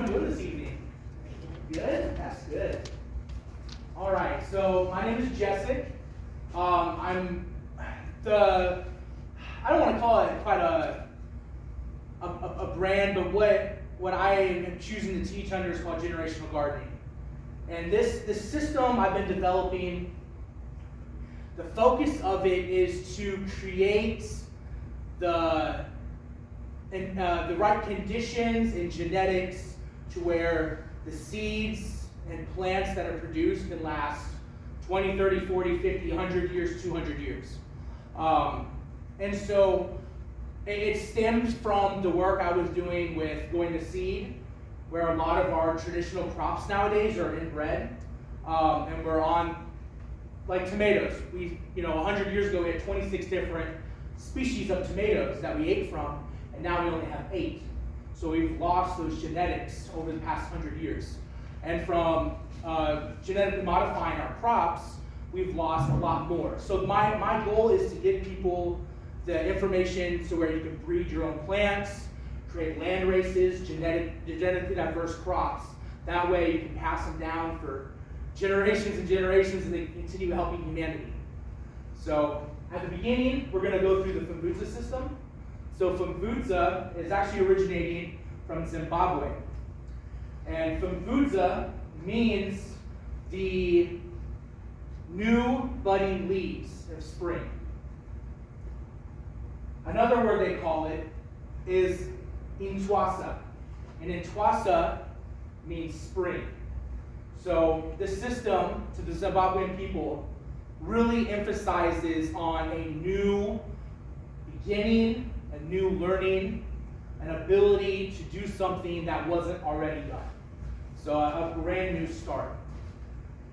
everyone doing this evening? Good? That's good. All right, so my name is Jessic. I'm the, I don't want to call it quite a brand, but what I am choosing to teach under is called generational gardening. And this system I've been developing, the focus of it is to create the right conditions and genetics to where the seeds and plants that are produced can last 20, 30, 40, 50, 100 years, 200 years. And so it stems from the work I was doing with Going to Seed, where a lot of our traditional crops nowadays are inbred. And we're on, like tomatoes. 100 years ago we had 26 different species of tomatoes that we ate from, and now we only have 8. So we've lost those genetics over the past 100 years. And from genetically modifying our crops, we've lost a lot more. So my goal is to give people the information so where you can breed your own plants, create land races, genetically diverse crops. That way you can pass them down for generations and generations, and they continue helping humanity. So at the beginning, we're going to go through the Fumbuza system. So Fumbuza is actually originating from Zimbabwe. And Fumbuza means the new budding leaves of spring. Another word they call it is Intwasa. And Intwasa means spring. So the system to the Zimbabwean people really emphasizes on a new beginning, a new learning, an ability to do something that wasn't already done. So a brand new start.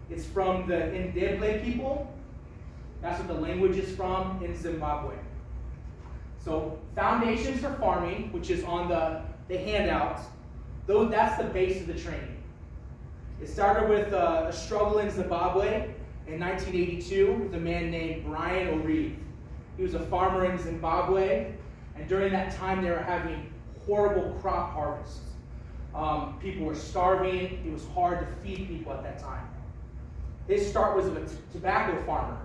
It's from the Ndebele people. That's what the language is from in Zimbabwe. So foundations for farming, which is on the handouts, that's the base of the training. It started with a struggle in Zimbabwe in 1982 with a man named Brian O'Reilly. He was a farmer in Zimbabwe, and during that time they were having horrible crop harvests. People were starving. It was hard to feed people at that time. His start was of a tobacco farmer.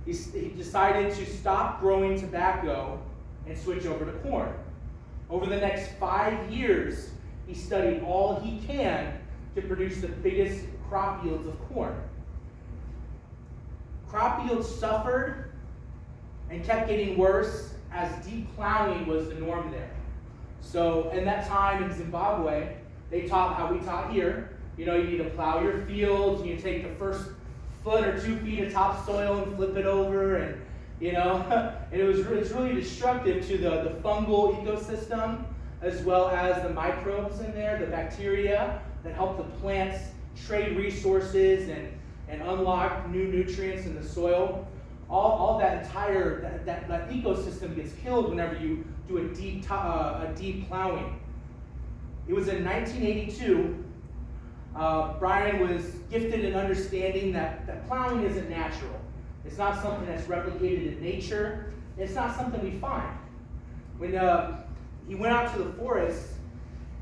He decided to stop growing tobacco and switch over to corn. Over the next 5 years, he studied all he can to produce the biggest crop yields of corn. Crop yields suffered and kept getting worse as deep plowing was the norm there. So in that time in Zimbabwe, they taught how we taught here. You need to plow your fields, you take the first foot or 2 feet of topsoil and flip it over, and and it's really destructive to the fungal ecosystem, as well as the microbes in there, the bacteria that help the plants trade resources and unlock new nutrients in the soil. All that entire that ecosystem gets killed whenever you do a deep plowing. It was in 1982. Brian was gifted in understanding that plowing isn't natural. It's not something that's replicated in nature. It's not something we find. When he went out to the forest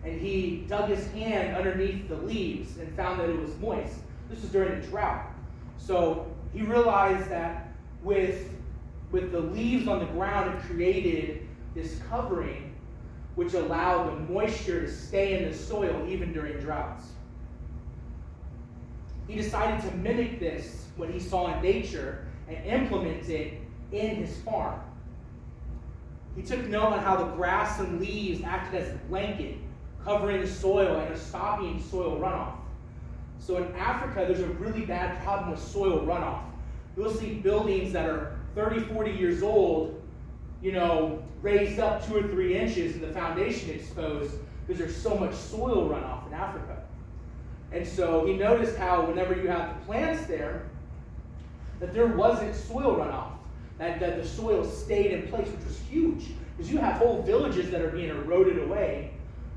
and he dug his hand underneath the leaves and found that it was moist. This was during a drought. So he realized that with the leaves on the ground, it created this covering which allowed the moisture to stay in the soil even during droughts. He decided to mimic this, what he saw in nature, and implement it in his farm. He took note on how the grass and leaves acted as a blanket, covering the soil and stopping soil runoff. So in Africa, there's a really bad problem with soil runoff. You'll see buildings that are 30, 40 years old, raised up 2 or 3 inches and the foundation exposed because there's so much soil runoff in Africa. And so he noticed how whenever you have the plants there, that there wasn't soil runoff, that the soil stayed in place, which was huge. Because you have whole villages that are being eroded away,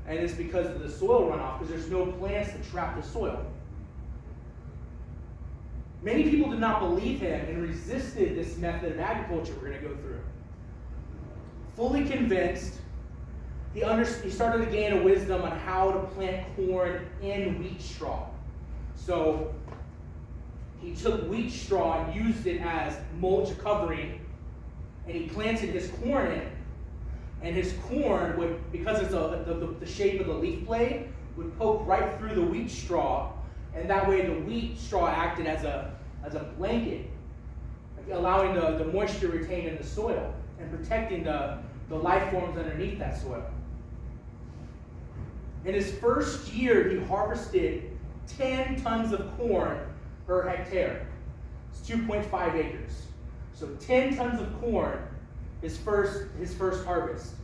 and it's because of the soil runoff, because there's no plants to trap the soil. Many people did not believe him and resisted this method of agriculture we're going to go through. Fully convinced he started to gain a wisdom on how to plant corn in wheat straw. So he took wheat straw and used it as mulch covering, and he planted his corn in it. And his corn would, because it's the shape of the leaf blade, would poke right through the wheat straw, and that way the wheat straw acted as a blanket, allowing the moisture retained in the soil and protecting the life forms underneath that soil. In his first year, he harvested 10 tons of corn per hectare. It's 2.5 acres. So 10 tons of corn, his first harvest.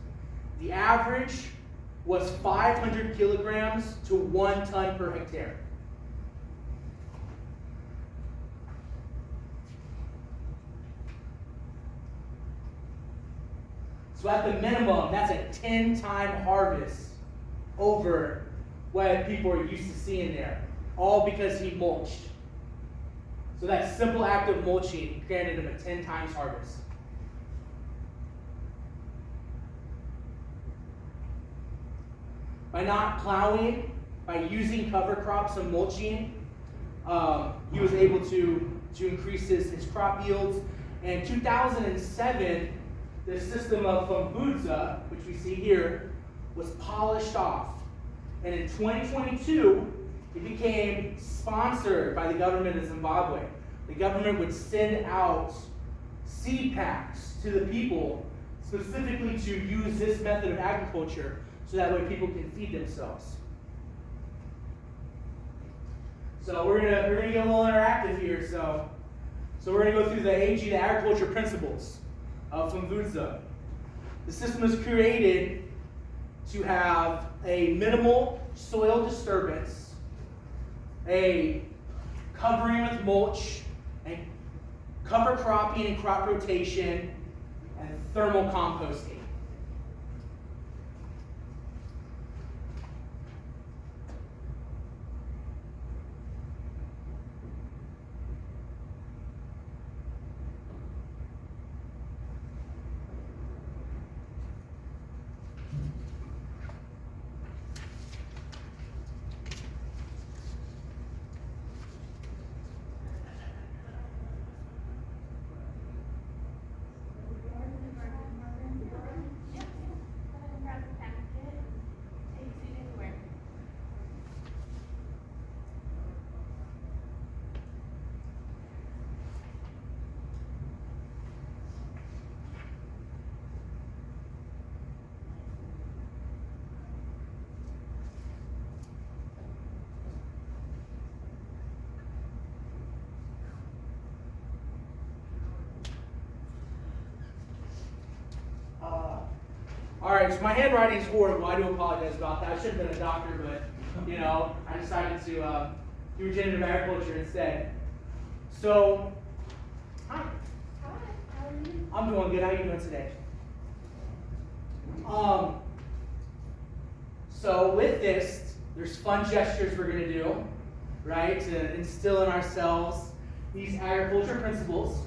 The average was 500 kilograms to 1 ton per hectare. So at the minimum, that's a 10-time harvest over what people are used to seeing there, all because he mulched. So that simple act of mulching granted him a 10 times harvest. By not plowing, by using cover crops and mulching, he was able to increase his crop yields. And in 2007, the system of Fumbuza, which we see here, was polished off. And in 2022, it became sponsored by the government of Zimbabwe. The government would send out seed packs to the people specifically to use this method of agriculture so that way people can feed themselves. So we're gonna get a little interactive here. So we're gonna go through the AG, the agriculture principles of Fumbuza. The system was created to have a minimal soil disturbance, a covering with mulch, and cover cropping and crop rotation, and thermal composting. All right, so my handwriting is horrible. I do apologize about that. I should have been a doctor, but I decided to do regenerative agriculture instead. So, hi. Hi, how are you? I'm doing good. How are you doing today? So with this, there's fun gestures we're gonna do, right, to instill in ourselves these agriculture principles.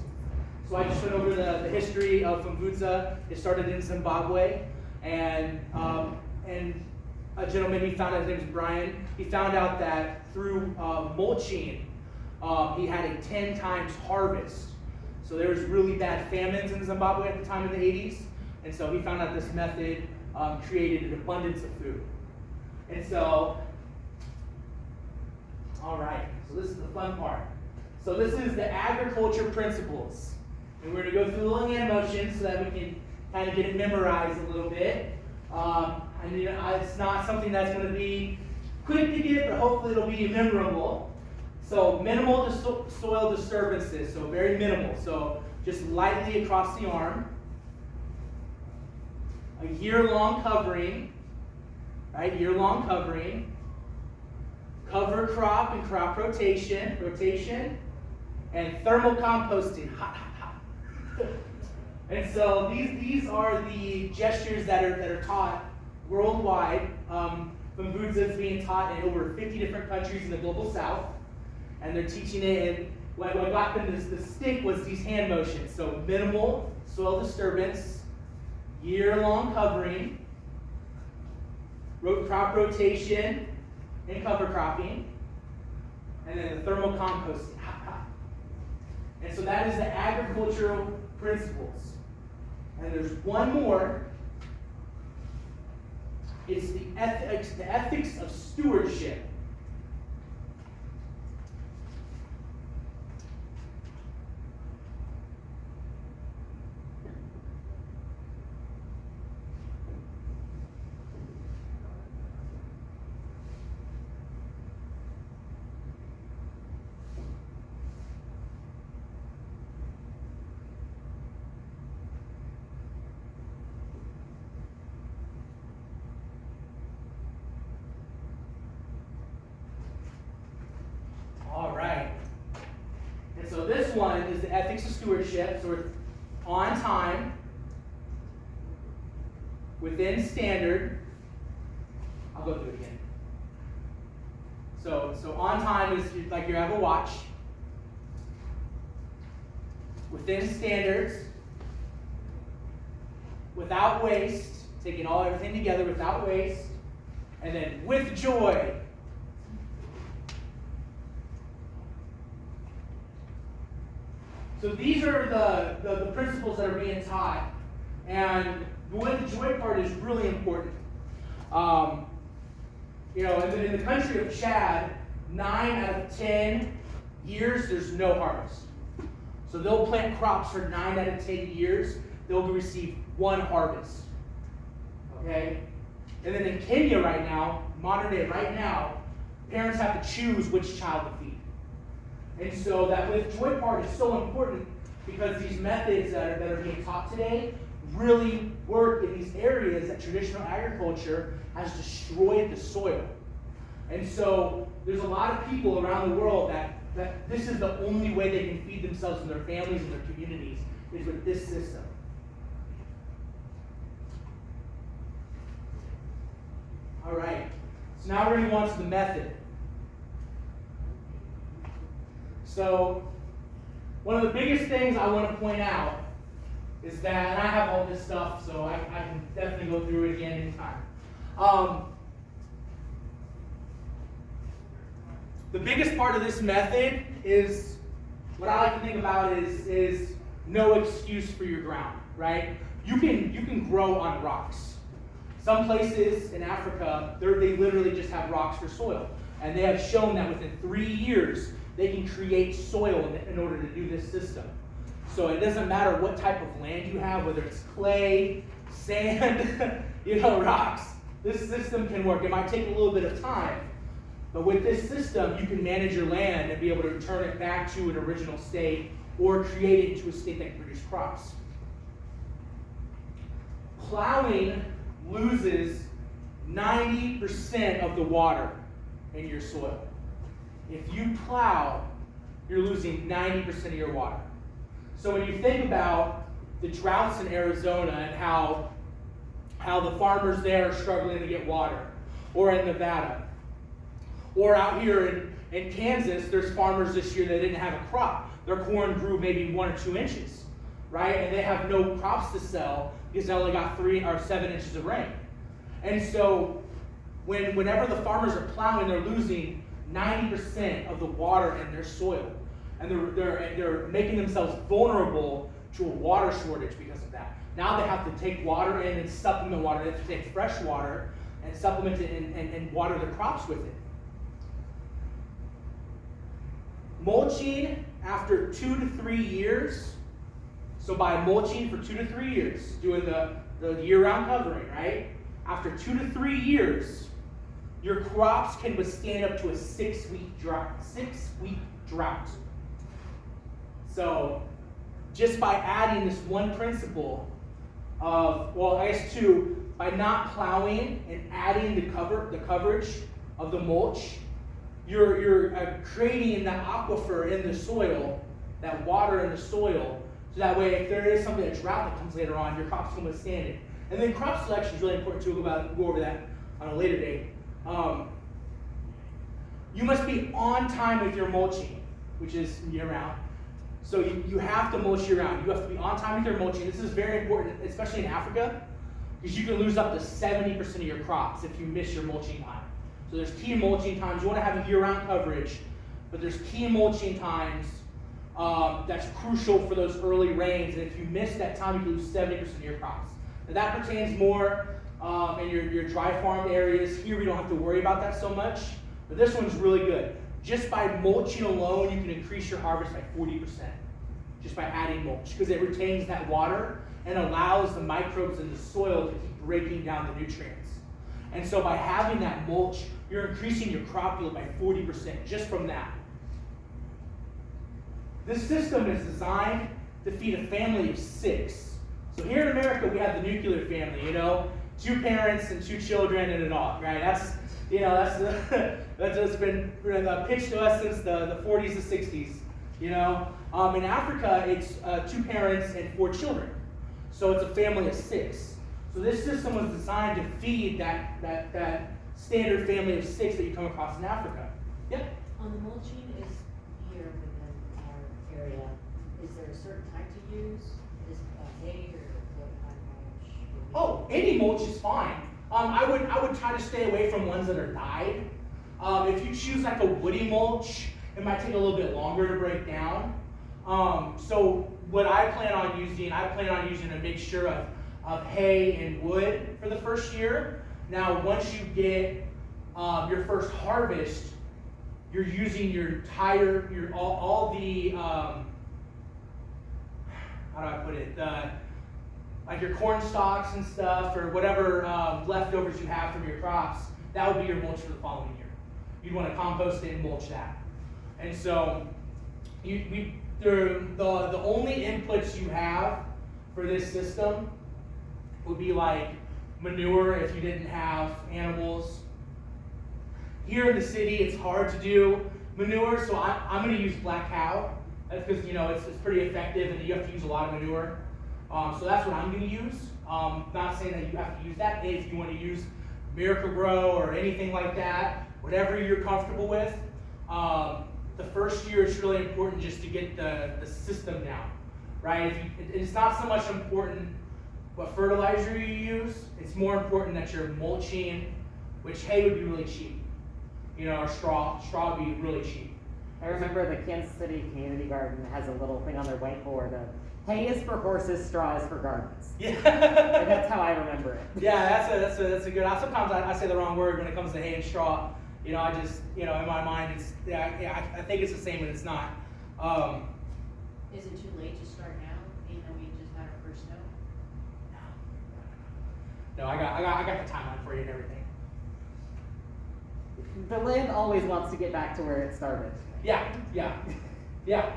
So I just went over the history of Fumbuza. It started in Zimbabwe, and a gentleman he found out, his name is Brian. He found out that through mulching, he had a 10 times harvest. So there was really bad famines in Zimbabwe at the time of the 80s, and so he found out this method created an abundance of food. And so, all right, so this is the fun part. So this is the agriculture principles. And we're going to go through the little hand motions so that we can kind of get it memorized a little bit. And it's not something that's going to be quick to get, but hopefully it'll be memorable. So minimal soil disturbances, so very minimal. So just lightly across the arm. A year-long covering, right? Year-long covering. Cover crop and crop rotation, and thermal composting. Hot, hot, hot. And so these are the gestures that are taught worldwide. Fumbuza is being taught in over 50 different countries in the global south, and they're teaching it. And what got them the stick was these hand motions. So minimal soil disturbance, year-long covering, crop rotation and cover cropping, and then the thermal composting. And so that is the agricultural principles. And there's one more. It's the ethics of stewardship. All right. And so this one is the ethics of stewardship. So it's on time, within standard. I'll go through it again. So on time is like you have a watch. Within standards, without waste, taking everything together without waste, and then with joy. So these are the principles that are being taught, and the with joy part is really important. In the country of Chad, 9 out of 10 years there's no harvest. So they'll plant crops for 9 out of 10 years. They'll receive one harvest. Okay? And then in Kenya right now, modern day right now, parents have to choose which child to feed. And so that with joy part is so important because these methods that are being taught today really work in these areas that traditional agriculture has destroyed the soil. And so there's a lot of people around the world that this is the only way they can feed themselves and their families and their communities is with this system. All right, so now we're going to go on to the method. So one of the biggest things I want to point out is that, and I have all this stuff, so I can definitely go through it again anytime. The biggest part of this method is, what I like to think about is no excuse for your ground, right? You can grow on rocks. Some places in Africa, they literally just have rocks for soil. And they have shown that within 3 years, they can create soil in order to do this system. So it doesn't matter what type of land you have, whether it's clay, sand, rocks. This system can work. It might take a little bit of time, but with this system, you can manage your land and be able to return it back to an original state or create it into a state that can produce crops. Plowing loses 90% of the water in your soil. If you plow, you're losing 90% of your water. So when you think about the droughts in Arizona and how the farmers there are struggling to get water, or in Nevada, or out here in Kansas, there's farmers this year that didn't have a crop. Their corn grew maybe 1 or 2 inches, right? And they have no crops to sell because they only got 3 or 7 inches of rain. And so whenever the farmers are plowing, they're losing 90% of the water in their soil. And they're making themselves vulnerable to a water shortage because of that. Now they have to take water in and supplement water. They have to take fresh water and supplement it and water their crops with it. Mulching after 2 to 3 years. So by mulching for 2 to 3 years, doing the year-round covering, right? After 2 to 3 years, your crops can withstand up to a 6-week drought. 6-week drought. So just by adding this one principle of, well, I guess 2, by not plowing and adding the coverage of the mulch, you're creating that aquifer in the soil, that water in the soil, so that way if there is something, a drought that comes later on, your crops can withstand it. And then crop selection is really important too. We'll go over that on a later date. You must be on time with your mulching, which is year-round. So you have to mulch year-round. You have to be on time with your mulching. This is very important, especially in Africa. because you can lose up to 70% of your crops if you miss your mulching time. So there's key mulching times. You want to have year-round coverage, but there's key mulching times that's crucial for those early rains, and if you miss that time, you lose 70% of your crops. Now that pertains more in your dry farm areas. Here we don't have to worry about that so much, but this one's really good. Just by mulching alone, you can increase your harvest by 40%, just by adding mulch, because it retains that water and allows the microbes in the soil to keep breaking down the nutrients. And so by having that mulch, you're increasing your crop yield by 40% just from that. This system is designed to feed a family of 6. So here in America, we have the nuclear family, 2 parents and 2 children and a dog, right? That's what's been pitched to us since the 40s and 60s, In Africa, it's 2 parents and 4 children. So it's a family of 6. So this system was designed to feed that standard family of 6 that you come across in Africa. Yep. On the mulching is here within our area. Is there a certain type to use? Is it hay or what kind of mulch? Oh, any mulch is fine. I would try to stay away from ones that are dyed. If you choose like a woody mulch, it might take a little bit longer to break down. So what I plan on using a mixture of hay and wood for the first year. Now, once you get your first harvest, you're using all the how do I put it? Like your corn stalks and stuff, or whatever leftovers you have from your crops. That would be your mulch for the following year. You'd want to compost it and mulch that. And so, the only inputs you have for this system would be like manure if you didn't have animals. Here in the city, it's hard to do manure, so I'm going to use black cow. That's because it's pretty effective, and you have to use a lot of manure. So that's what I'm going to use. Not saying that you have to use that. If you want to use Miracle-Gro or anything like that, whatever you're comfortable with. The first year, it's really important just to get the system down, right? It's not so much important what fertilizer you use. It's more important that you're mulching, which hay would be really cheap. Or straw would be really cheap. I remember the Kansas City Community Garden has a little thing on their whiteboard of hay is for horses, straw is for gardens. Yeah. And that's how I remember it. Yeah, that's a good. Sometimes I say the wrong word when it comes to hay and straw. I just in my mind I think it's the same, but it's not. Is it too late to start now? We just had our first snow. No, I got the timeline for you and everything. The land always wants to get back to where it started. Yeah,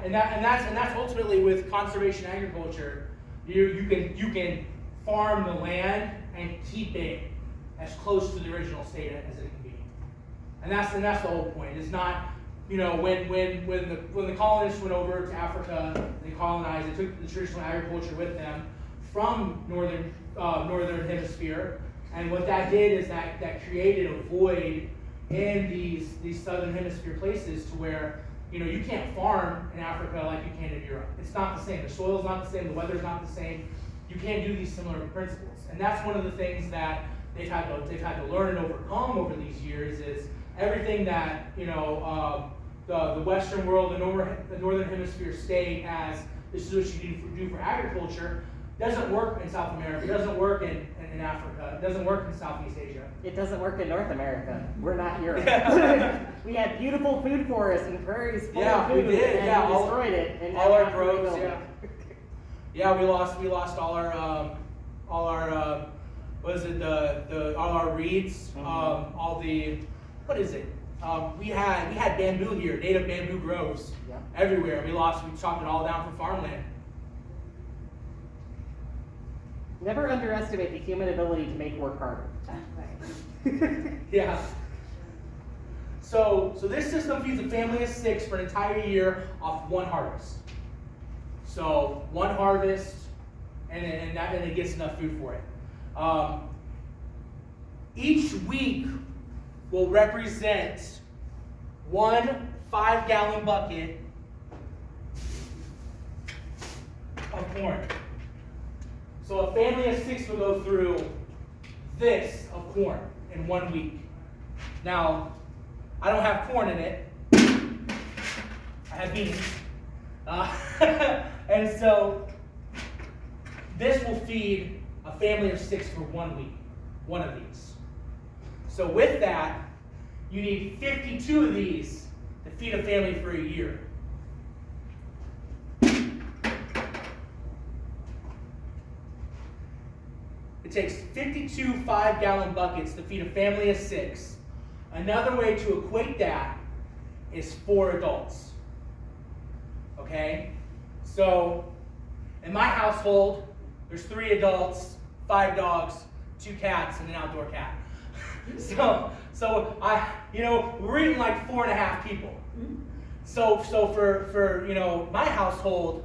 and that's ultimately with conservation agriculture. You can farm the land and keep it as close to the original state as it can be, and that's the whole point. It's not when the colonists went over to Africa, they colonized. They took the traditional agriculture with them from northern hemisphere, and what that did is that created a void in these southern hemisphere places to where you can't farm in Africa like you can in Europe. It's not the same. The soil's not the same. The weather's not the same. You can't do these similar principles, and that's one of the things that they've had to learn and overcome over these years. Is everything that the Western world, the northern hemisphere state as this is what you need to do for agriculture doesn't work in South America. It doesn't work in Africa. It doesn't work in Southeast Asia. It doesn't work in North America. We're not Europe. We had beautiful food forests and prairies full of food, we did. and we destroyed it. And all now our we're groves. rebuilding. Yeah, we lost all our all our reeds, all the what is it? We had bamboo here, native bamboo groves everywhere. We chopped it all down for farmland. Never underestimate the human ability to make work harder. Yeah. So this system feeds a family of 6 for an entire year off one harvest. So one harvest, and it gets enough food for it. Each week will represent one 5-gallon bucket of corn. So a family of 6 will go through this of corn in 1 week. Now, I don't have corn in it. I have beans. And so this will feed a family of 6 for 1 week, one of these. So with that, you need 52 of these to feed a family for a year. It takes 52 5-gallon buckets to feed a family of 6. Another way to equate that is 4 adults. Okay? So, in my household, there's 3 adults, 5 dogs, 2 cats, and an outdoor cat. So we're eating like 4.5 people. So for my household,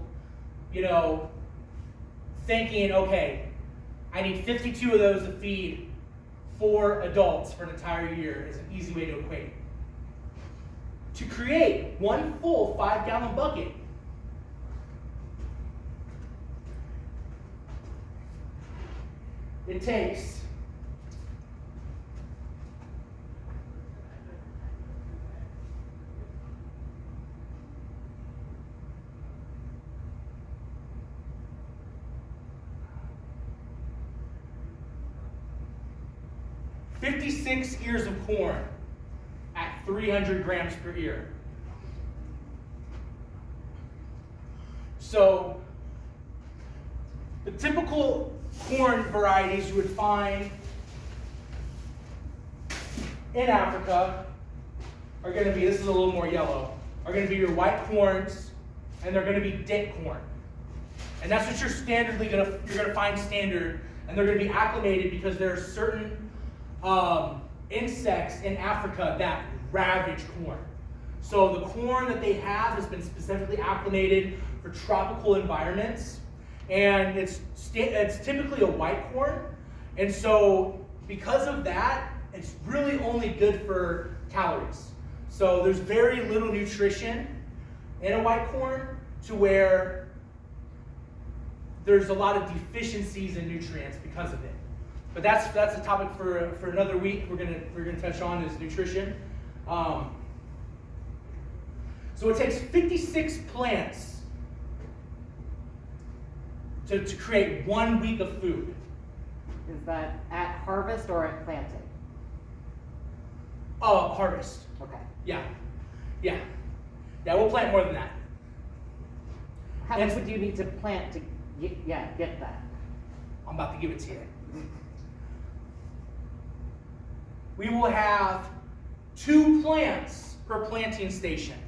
thinking, okay, I need 52 of those to feed 4 adults for an entire year is an easy way to equate. To create one full 5-gallon bucket, it takes 56 ears of corn at 300 grams per ear. So the typical corn varieties you would find in Africa are going to be, this is a little more yellow, are going to be your white corns, and they're going to be dick corn. And that's what you're going to find standard, and they're going to be acclimated because there are certain insects in Africa that ravage corn. So the corn that they have has been specifically acclimated for tropical environments, and it's typically a white corn. And so because of that, it's really only good for calories. So there's very little nutrition in a white corn to where there's a lot of deficiencies in nutrients because of it. But that's a topic for another week. We're gonna touch on is nutrition. So it takes 56 plants to create 1 week of food. Is that at harvest or at planting? Harvest. Okay. Yeah, we'll plant more than that. How much would you need to plant to get that? I'm about to give it to you. We will have 2 plants per planting station.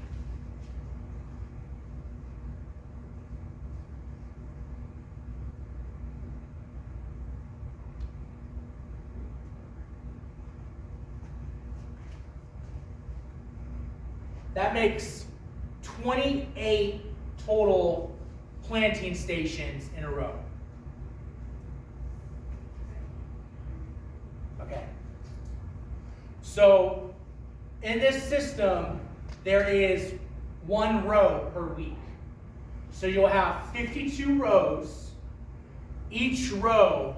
That makes 28 total planting stations in a row. Okay. So in this system, there is 1 row per week. So you'll have 52 rows. Each row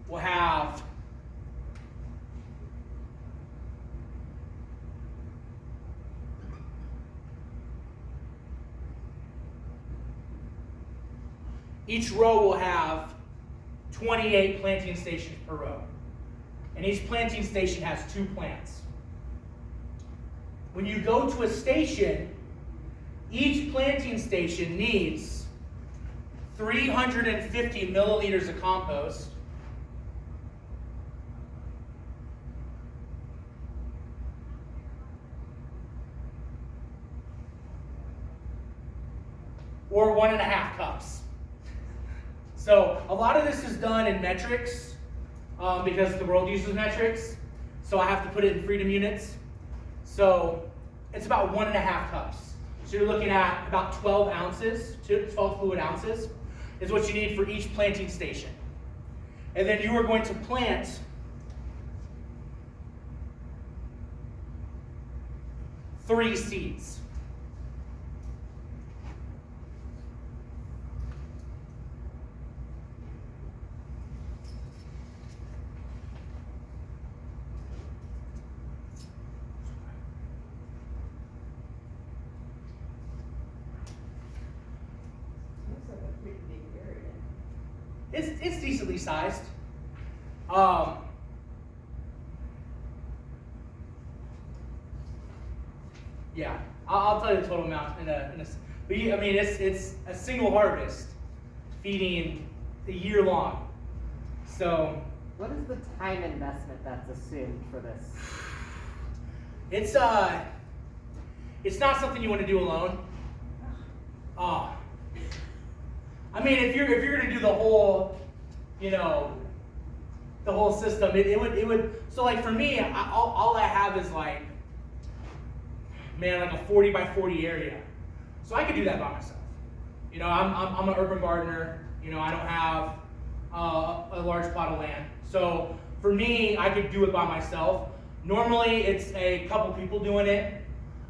will have Each row will have 28 planting stations per row. And each planting station has 2 plants. When you go to a station, each planting station needs 350 milliliters of compost, or 1.5 cups. So a lot of this is done in metrics because the world uses metrics. So I have to put it in freedom units. So it's about 1.5 cups. So you're looking at about 12 ounces, 12 fluid ounces is what you need for each planting station. And then you are going to plant 3 seeds. it's decently sized. Yeah, I'll tell you the total amount but I mean, it's a single harvest feeding a year long. So What is the time investment that's assumed for this? it's not something you want to do alone. I mean, if you're gonna do the whole, the whole system, it would. So like for me, all I have is like, man, like a 40 by 40 area. So I could do that by myself. I'm an urban gardener. I don't have a large plot of land. So for me, I could do it by myself. Normally, it's a couple people doing it.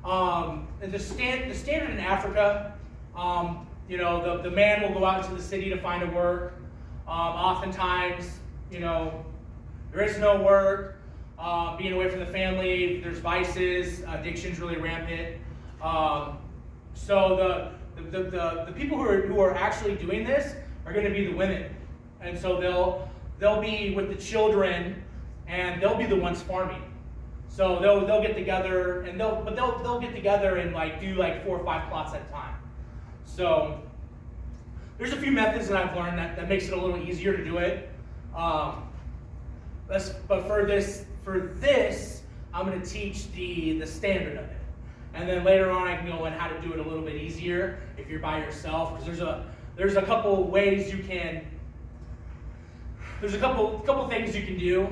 And the standard in Africa, the man will go out into the city to find a work. Oftentimes, there is no work. Being away from the family, there's vices, addiction's really rampant. So the people who are actually doing this are going to be the women, and so they'll be with the children, and they'll be the ones farming. So they'll get together, and they'll get together and like do like 4 or 5 plots at a time. So there's a few methods that I've learned that makes it a little easier to do it. But for this, I'm going to teach the standard of it. And then later on, I can go on how to do it a little bit easier if you're by yourself. Because there's a couple ways you can. There's a couple things you can do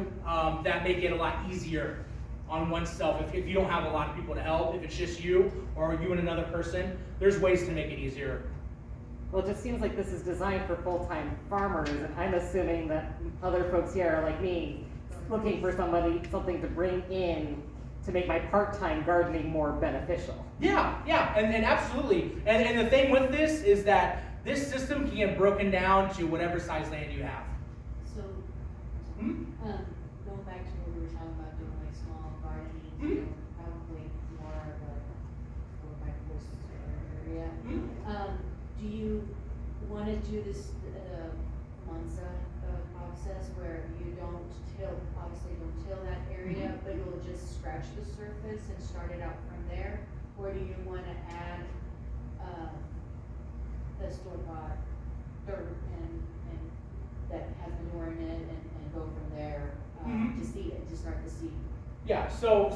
that make it a lot easier on oneself. If you don't have a lot of people to help, if it's just you or you and another person, there's ways to make it easier. Well, it just seems like this is designed for full-time farmers, and I'm assuming that other folks here are like me, looking for something to bring in to make my part-time gardening more beneficial. Yeah, and absolutely. And the thing with this is that this system can get broken down to whatever size land you have. So, going back to what we were talking about doing like small gardening, probably more of a 4 by 4 area. Do you want to do this Monza process where you obviously don't till that area, but you'll just scratch the surface and start it out from there? Or do you want to add the store-bought dirt and that has manure in it and go from there to seed it, to start the seed? Yeah, so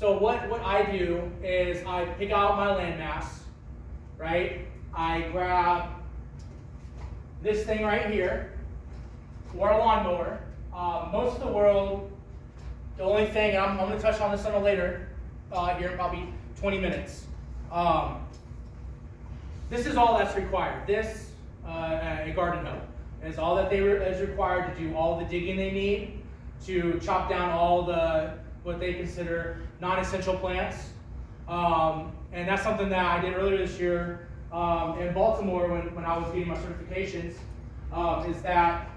what I do is I pick out my landmass, right? I grab this thing right here, or a lawnmower. Most of the world, the only thing, and I'm going to touch on this a little later, here in probably 20 minutes. This is all that's required. This, a garden hoe, is all that is required to do all the digging they need, to chop down all what they consider non-essential plants. And that's something that I did earlier this year in Baltimore when I was getting my certifications, is that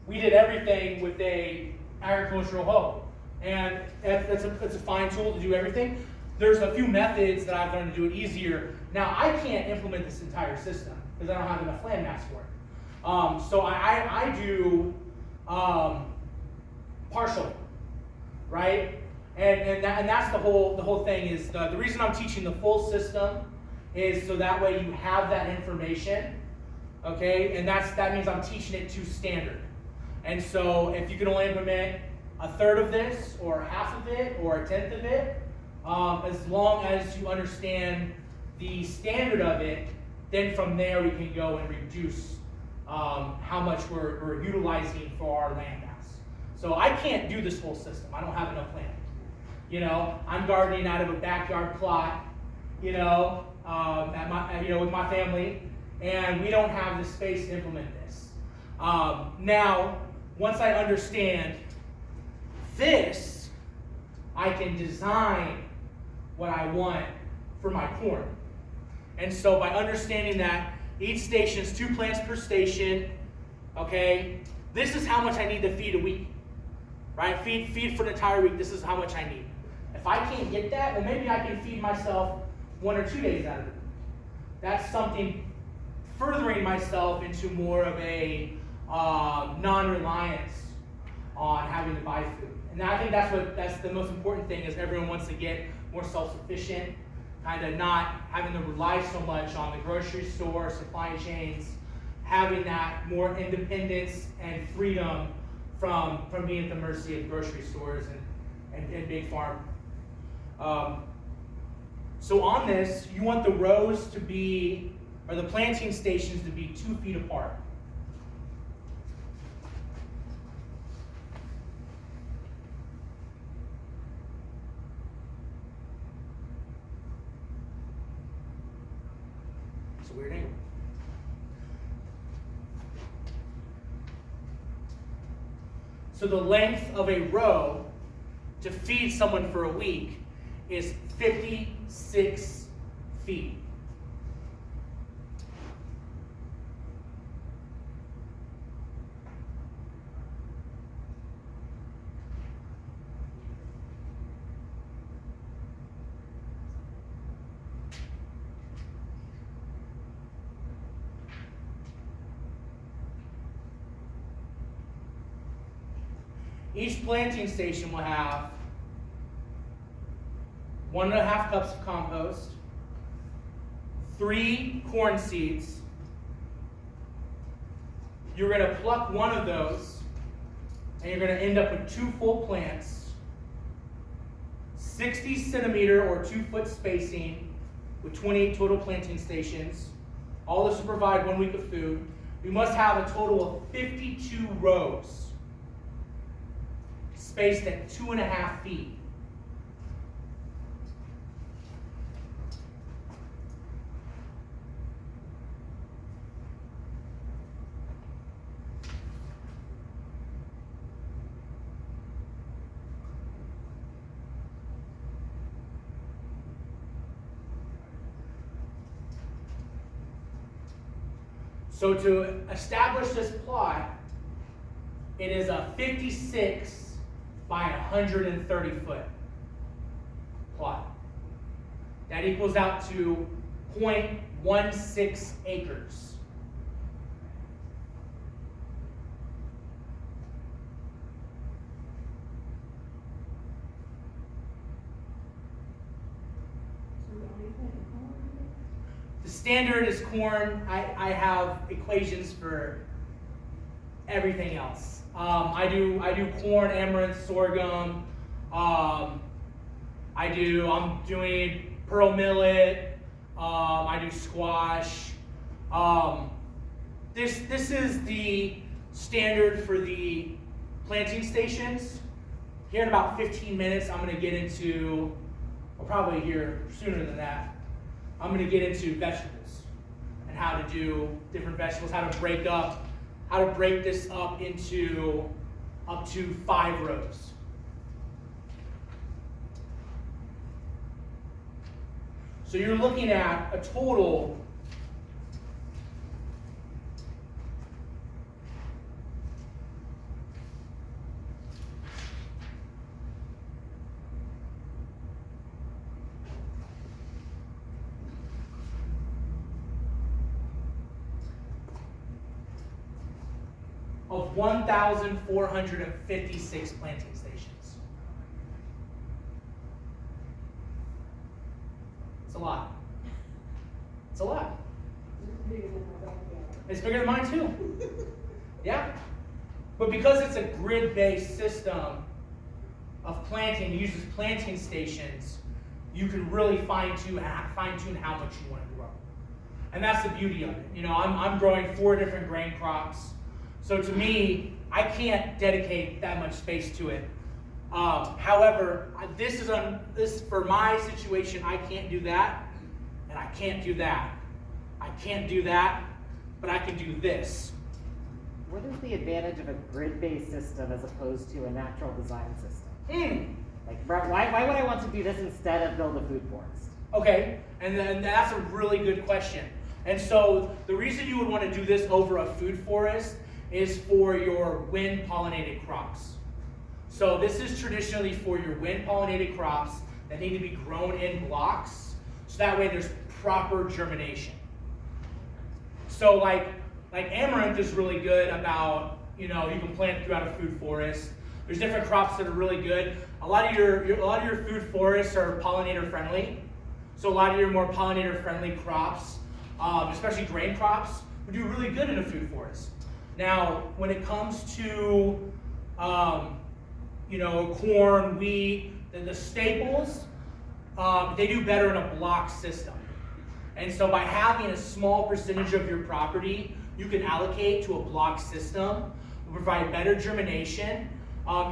we did everything with a agricultural hoe. And it's a fine tool to do everything. There's a few methods that I've learned to do it easier. Now, I can't implement this entire system because I don't have enough landmass for it. So I do partial, right? And that's the whole thing is the reason I'm teaching the full system is so that way you have that information, okay? And that means I'm teaching it to standard. And so if you can only implement a third of this, or half of it, or a tenth of it, as long as you understand the standard of it, then from there we can go and reduce how much we're utilizing for our land mass. So I can't do this whole system. I don't have enough land. I'm gardening out of a backyard plot, with my family, and we don't have the space to implement this. Now, once I understand this, I can design what I want for my corn. And so by understanding that each station is 2 plants per station, okay, this is how much I need to feed a week, right? Feed for an entire week, this is how much I need. If I can't get that, then maybe I can feed myself 1 or 2 days out of the week. That's something furthering myself into more of a non-reliance on having to buy food. And I think that's the most important thing, is everyone wants to get more self-sufficient, kind of not having to rely so much on the grocery store, supply chains, having that more independence and freedom from being at the mercy of grocery stores and big farm. So on this, you want the rows to be, or the planting stations to be 2 feet apart. It's a weird angle. So the length of a row to feed someone for a week is 56 feet. Each planting station will have 1.5 cups of compost, 3 corn seeds. You're going to pluck one of those, and you're going to end up with 2 full plants, 60 centimeter or 2 foot spacing, with 28 total planting stations. All this will provide 1 week of food. We must have a total of 52 rows, spaced at 2.5 feet. So to establish this plot, it is a 56 by 130 foot plot. That equals out to 0.16 acres. The standard is corn. I have equations for everything else. I do corn, amaranth, sorghum. I'm doing pearl millet. I do squash. This is the standard for the planting stations. Here in about 15 minutes, I'm going to get into, well, probably here sooner than that, I'm going to get into vegetables and how to do different vegetables, how to break this up into up to 5 rows. So you're looking at a total of 1,456 planting stations. It's a lot. It's a lot. It's bigger than mine too. Yeah. But because it's a grid-based system of planting, it uses planting stations, you can really fine-tune how much you want to grow. And that's the beauty of it. You know, I'm growing 4 different grain crops. So to me, I can't dedicate that much space to it. However, this for my situation, I can't do that, and I can't do that. I can't do that, but I can do this. What is the advantage of a grid-based system as opposed to a natural design system? Like, why would I want to do this instead of build a food forest? Okay, and then that's a really good question. And so the reason you would want to do this over a food forest is for your wind-pollinated crops. So this is traditionally for your wind-pollinated crops that need to be grown in blocks, so that way there's proper germination. So like amaranth is really good about, you can plant throughout a food forest. There's different crops that are really good. A lot of your food forests are pollinator friendly. So a lot of your more pollinator friendly crops, especially grain crops, would do really good in a food forest. Now, when it comes to, corn, wheat, the staples, they do better in a block system. And so by having a small percentage of your property you can allocate to a block system, will provide better germination.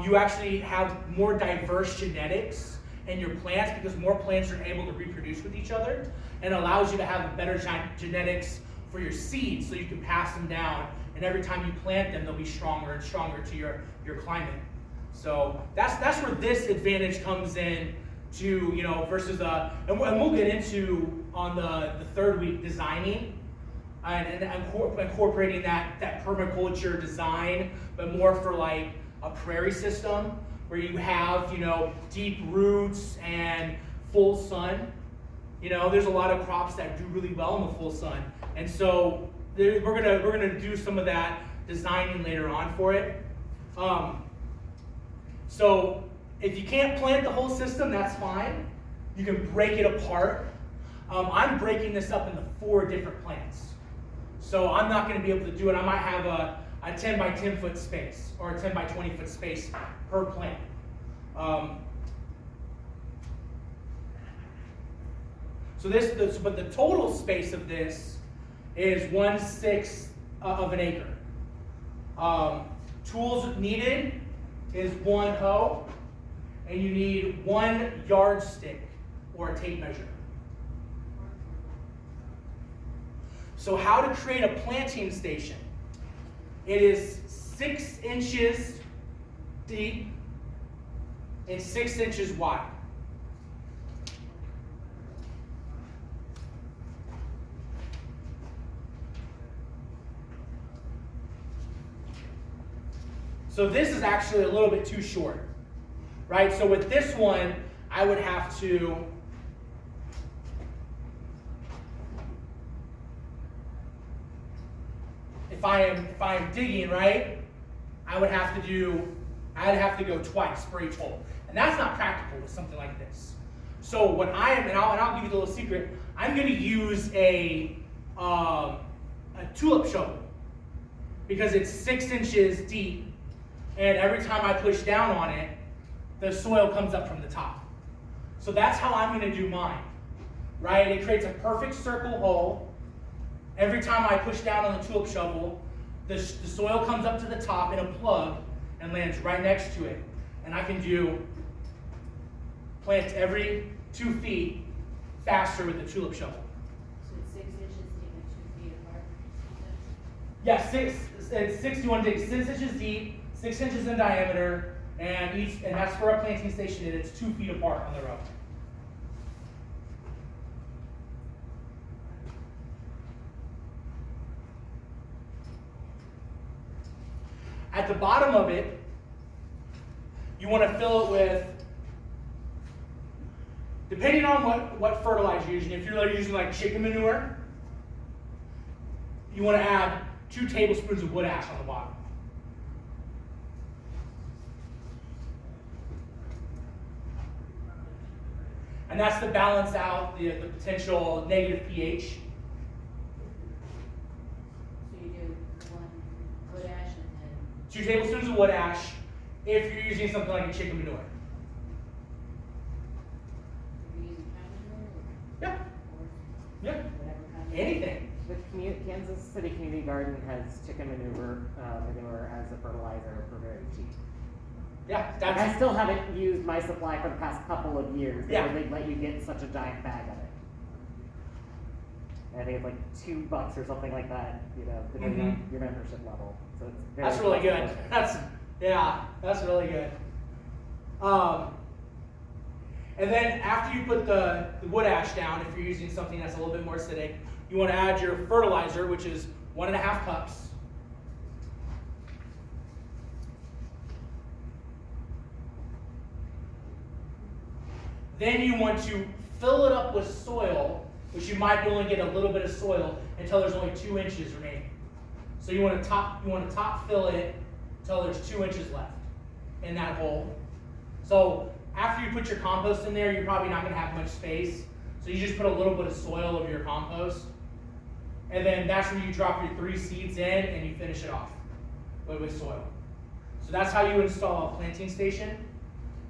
You actually have more diverse genetics in your plants because more plants are able to reproduce with each other, and allows you to have better genetics for your seeds so you can pass them down, and every time you plant them they'll be stronger and stronger to your climate. So that's where this advantage comes in to, versus and we'll get into on the third week designing and incorporating that permaculture design, but more for like a prairie system where you have, deep roots and full sun. There's a lot of crops that do really well in the full sun. And so we're gonna do some of that designing later on for it. So if you can't plant the whole system, that's fine. You can break it apart. I'm breaking this up into 4 different plants. So I'm not gonna be able to do it. I might have a 10 by 10 foot space or a 10 by 20 foot space per plant. But the total space of this is 1/6 of an acre. Tools needed is 1 hoe, and you need 1 yardstick or a tape measure. So how to create a planting station? It is 6 inches deep and 6 inches wide. So this is actually a little bit too short, right? So with this one, I would have to if I am digging, right, I'd have to go twice for each hole. And that's not practical with something like this. So what I'll give you the little secret, I'm gonna use a tulip shovel because it's 6 inches deep, and every time I push down on it, the soil comes up from the top. So that's how I'm gonna do mine, right? It creates a perfect circle hole. Every time I push down on the tulip shovel, the soil comes up to the top in a plug and lands right next to it. And I can plant every 2 feet faster with the tulip shovel. So it's 6 inches deep and 2 feet apart? Yeah, it's 6 inches deep, 6 inches in diameter, and that's for a planting station, and it's 2 feet apart on the row. At the bottom of it, you want to fill it with, depending on what fertilizer you're using. If you're using like chicken manure, you want to add 2 tablespoons of wood ash on the bottom. And that's to balance out the potential negative pH. So you do 1 wood ash and then 2 tablespoons of wood ash if you're using something like a chicken manure. you're using cow manure Yeah, or yeah, whatever kind of. anything. The Kansas City Community Garden has chicken manure as a fertilizer for very cheap. Yeah, Like, I that's, still haven't used my supply for the past couple of years. Yeah. Because they let you get such a giant bag of it. And I think it's like $2 or something like that, depending on your membership level. So it's very that's really good. cost-effective. That's really good. And then after you put the wood ash down, if you're using something that's a little bit more acidic, you want to add your fertilizer, which is 1.5 cups. Then you want to fill it up with soil which you might only get a little bit of soil until there's only 2 inches remaining. So you want to top fill it until there's 2 inches left in that hole. So after you put your compost in there, you're probably not going to have much space. So you just put a little bit of soil over your compost. And then that's where you drop your 3 seeds in and you finish it off with soil. So that's how you install a planting station.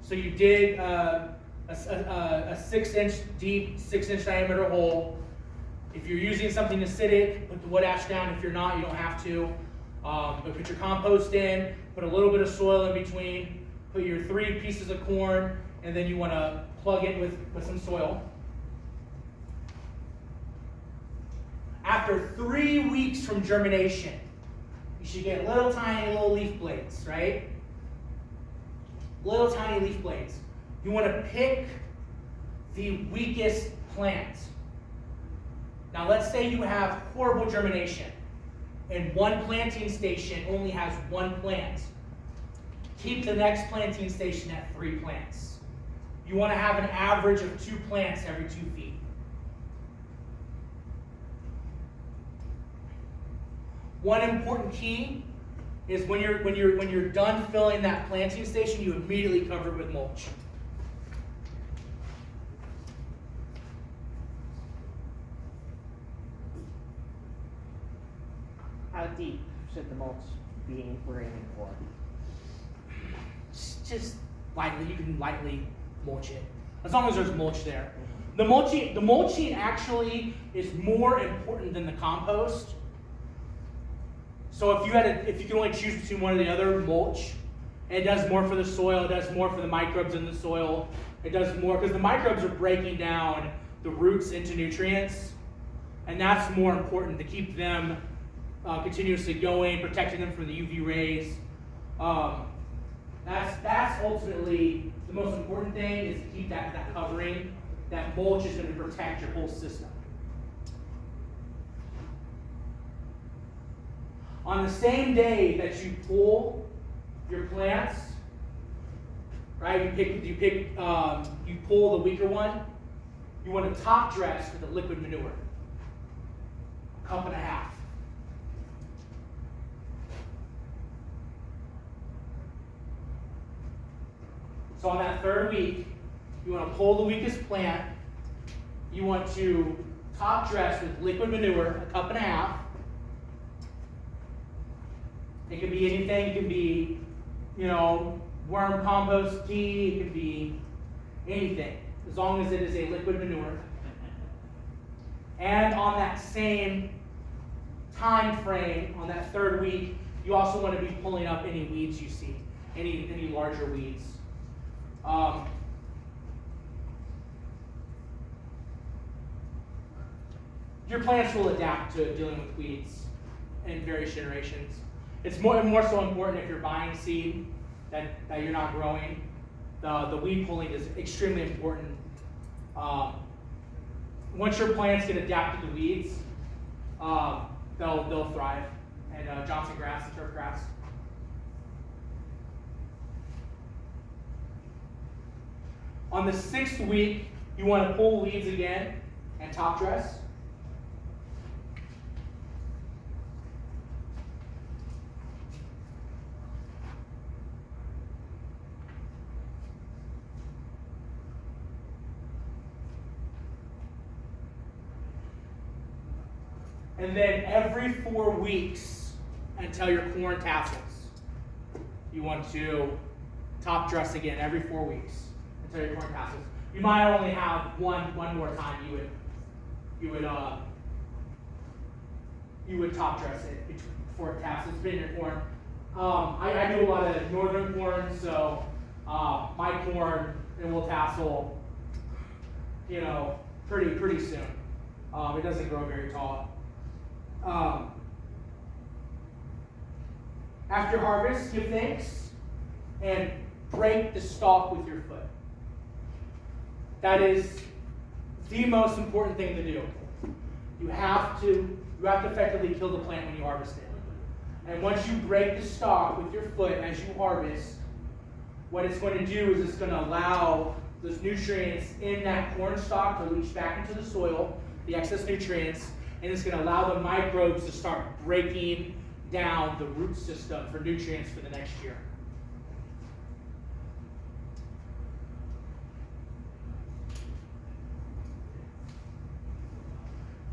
So you dig a 6-inch deep, 6-inch diameter hole. If you're using something acidic, put the wood ash down. If you're not, you don't have to. But put your compost in, put a little bit of soil in between, put your 3 pieces of corn, and then you want to plug it with some soil. After 3 weeks from germination, you should get little tiny leaf blades, right? Little tiny leaf blades. You want to pick the weakest plant. Now let's say you have horrible germination and one planting station only has 1 plant. Keep the next planting station at 3 plants. You want to have an average of 2 plants every 2 feet. One important key is when you're done filling that planting station, you immediately cover it with mulch. How deep should the mulch be we're aiming for? Just lightly, you can lightly mulch it, as long as there's mulch there. The mulching actually is more important than the compost. So if you can only choose between one or the other, mulch. It does more for the soil, it does more for the microbes in the soil. It does more, because the microbes are breaking down the roots into nutrients. And that's more important to keep them continuously going, protecting them from the UV rays. That's ultimately the most important thing, is to keep that covering. That mulch is going to protect your whole system. On the same day that you pull your plants, right? You pull the weaker one. You want to top dress with a liquid manure, 1.5 cups. So on that 3rd week, you want to pull the weakest plant. You want to top dress with liquid manure, 1.5 cups. It could be anything. It could be, worm compost tea. It could be anything, as long as it is a liquid manure. And on that same time frame, on that 3rd week, you also want to be pulling up any weeds you see, any larger weeds. Your plants will adapt to dealing with weeds in various generations. It's more so important if you're buying seed that you're not growing. The weed pulling is extremely important. Once your plants get adapted to weeds, they'll thrive. And Johnson grass and turf grass. On the 6th week, you want to pull weeds again and top dress. And then every 4 weeks until your corn tassels, you want to top dress again every 4 weeks until your corn tassels. You might only have one more time you would top dress it before it tassels, depending on your corn. I do a lot of northern corn, so my corn, it will tassel, pretty soon. It doesn't grow very tall. After harvest, give thanks and break the stalk with your foot. That is the most important thing to do. You have to effectively kill the plant when you harvest it. And once you break the stalk with your foot as you harvest, what it's going to do is it's going to allow those nutrients in that corn stalk to leach back into the soil, the excess nutrients, and it's going to allow the microbes to start breaking down the root system for nutrients for the next year.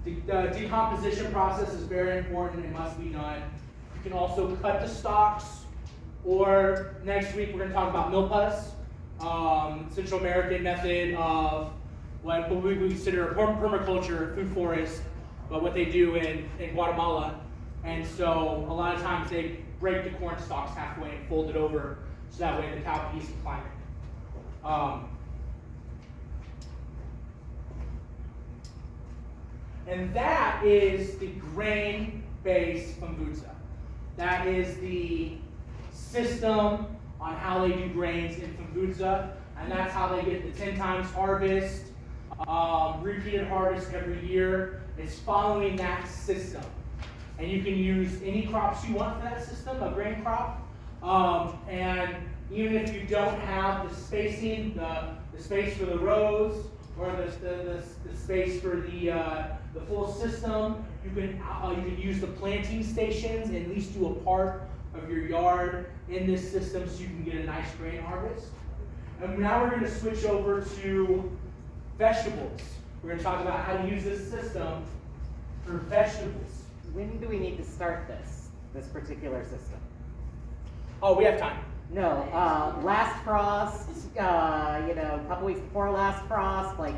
The decomposition process is very important and must be done. You can also cut the stalks, or next week we're going to talk about milpas, Central American method of what we consider permaculture, food forest, but what they do in Guatemala. And so a lot of times they break the corn stalks halfway and fold it over so that way the cow can easily climb it. And that is the grain-based Funvudza. That is the system on how they do grains in Funvudza, and that's how they get the 10 times harvest, repeated harvest every year. It's following that system. And you can use any crops you want for that system, a grain crop. And even if you don't have the spacing, the space for the rows, or the space for the full system, you can use the planting stations and at least do a part of your yard in this system so you can get a nice grain harvest. And now we're going to switch over to vegetables. We're going to talk about how to use this system for vegetables. When do we need to start this particular system? Oh, we have time. No, last frost, a couple weeks before last frost, like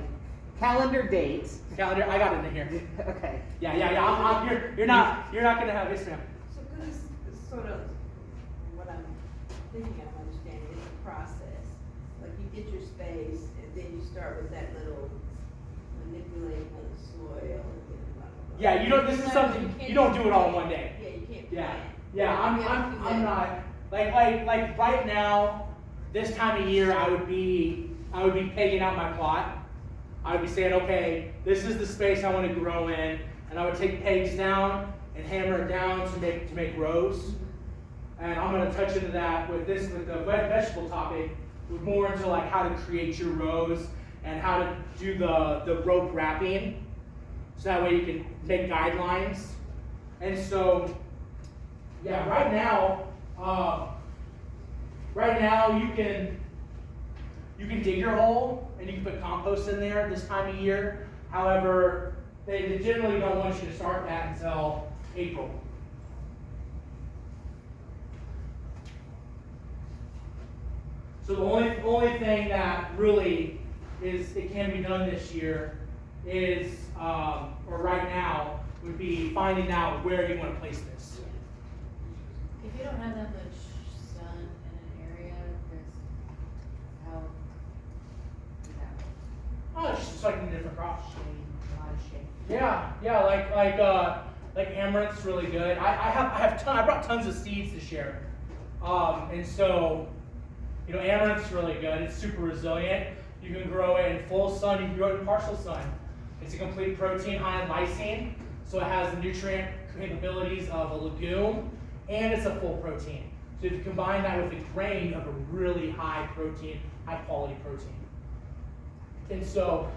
calendar date. Calendar, I got it in here. Okay. Yeah. You're not going to have this, ma'am. So this is sort of what I'm thinking I'm understanding is the process. Like you get your space and then you start with that little manipulating of the soil and then blah, blah, blah. Yeah, you don't. This is something you don't do it all in one day. Yeah, you can't. Yeah. I'm not like right now. This time of year, I would be pegging out my plot. I would be saying, okay, this is the space I want to grow in, and I would take pegs down and hammer it down to make rows. And I'm going to touch into that with the vegetable topic, with more into like how to create your rows and how to do the rope wrapping, so that way you can make guidelines. And so, yeah, right now you can dig your hole and you can put compost in there this time of year. However, they generally don't want you to start that until April. So the only thing that really it can be done this year is, or right now, would be finding out where you want to place this. If you don't have that much sun in an area, how do that? Oh, it's just like in different crops. A lot of shade. Yeah, like amaranth's really good. I brought tons of seeds this year, and so amaranth's really good. It's super resilient. You can grow it in full sun. You can grow it in partial sun. It's a complete protein high in lysine, so it has the nutrient capabilities of a legume, and it's a full protein. So if you combine that with a grain, you have a really high protein, high quality protein. And so,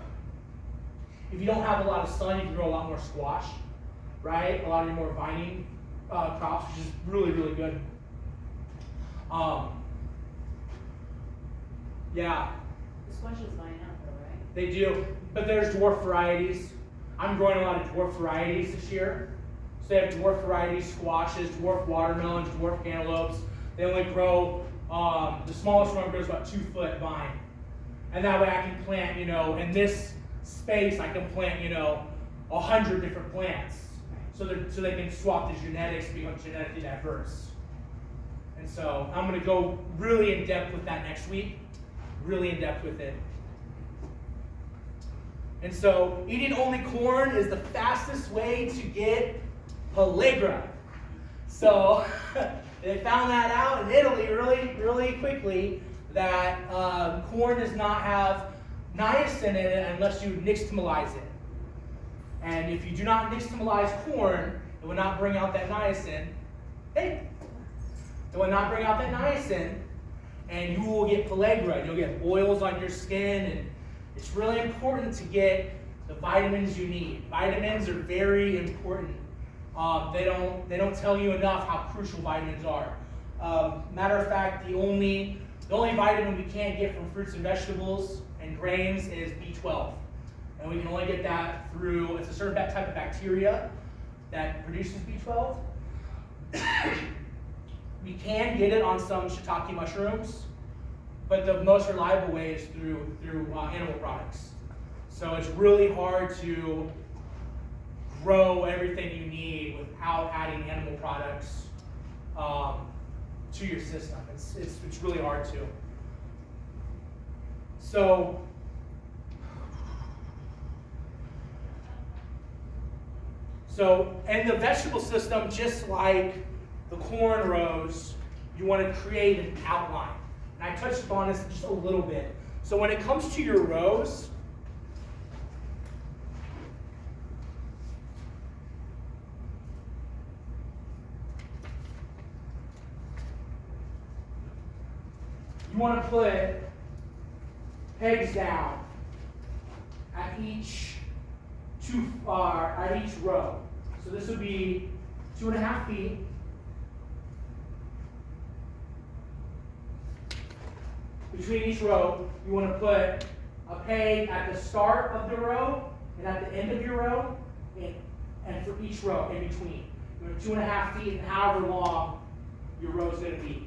if you don't have a lot of sun, you can grow a lot more squash, right? A lot of your more vining crops, which is really, really good. Yeah, The squashes vine out though, right? they do, but there's dwarf varieties. I'm growing a lot of dwarf varieties this year. So they have dwarf varieties, squashes, dwarf watermelons, dwarf cantaloupes. They only grow, the smallest one grows about 2 foot vine. And that way I can plant, in this space I can plant, 100 different plants. So they can swap the genetics, become genetically diverse. And so I'm going to go really in depth with that next week. Really in depth with it. And so eating only corn is the fastest way to get pellagra. So they found that out in Italy really, really quickly, that corn does not have niacin in it unless you nixtamalize it. And if you do not nixtamalize corn, it will not bring out that niacin. It will not bring out that niacin, and you will get pellagra. You'll get oils on your skin, and it's really important to get the vitamins you need. Vitamins are very important. They don't tell you enough how crucial vitamins are. Matter of fact, the only vitamin we can't get from fruits and vegetables and grains is B12. And we can only get that through, it's a certain type of bacteria that produces B12. We can get it on some shiitake mushrooms, but the most reliable way is through animal products. So it's really hard to grow everything you need without adding animal products to your system. It's really hard to. So in the vegetable system, just like the corn rows, you want to create an outline. And I touched upon this just a little bit. So when it comes to your rows, you want to put pegs down at each row. So this would be 2.5 feet. Between each row, you want to put a peg at the start of the row and at the end of your row, and for each row in between. You want 2.5 feet and however long your row is going to be.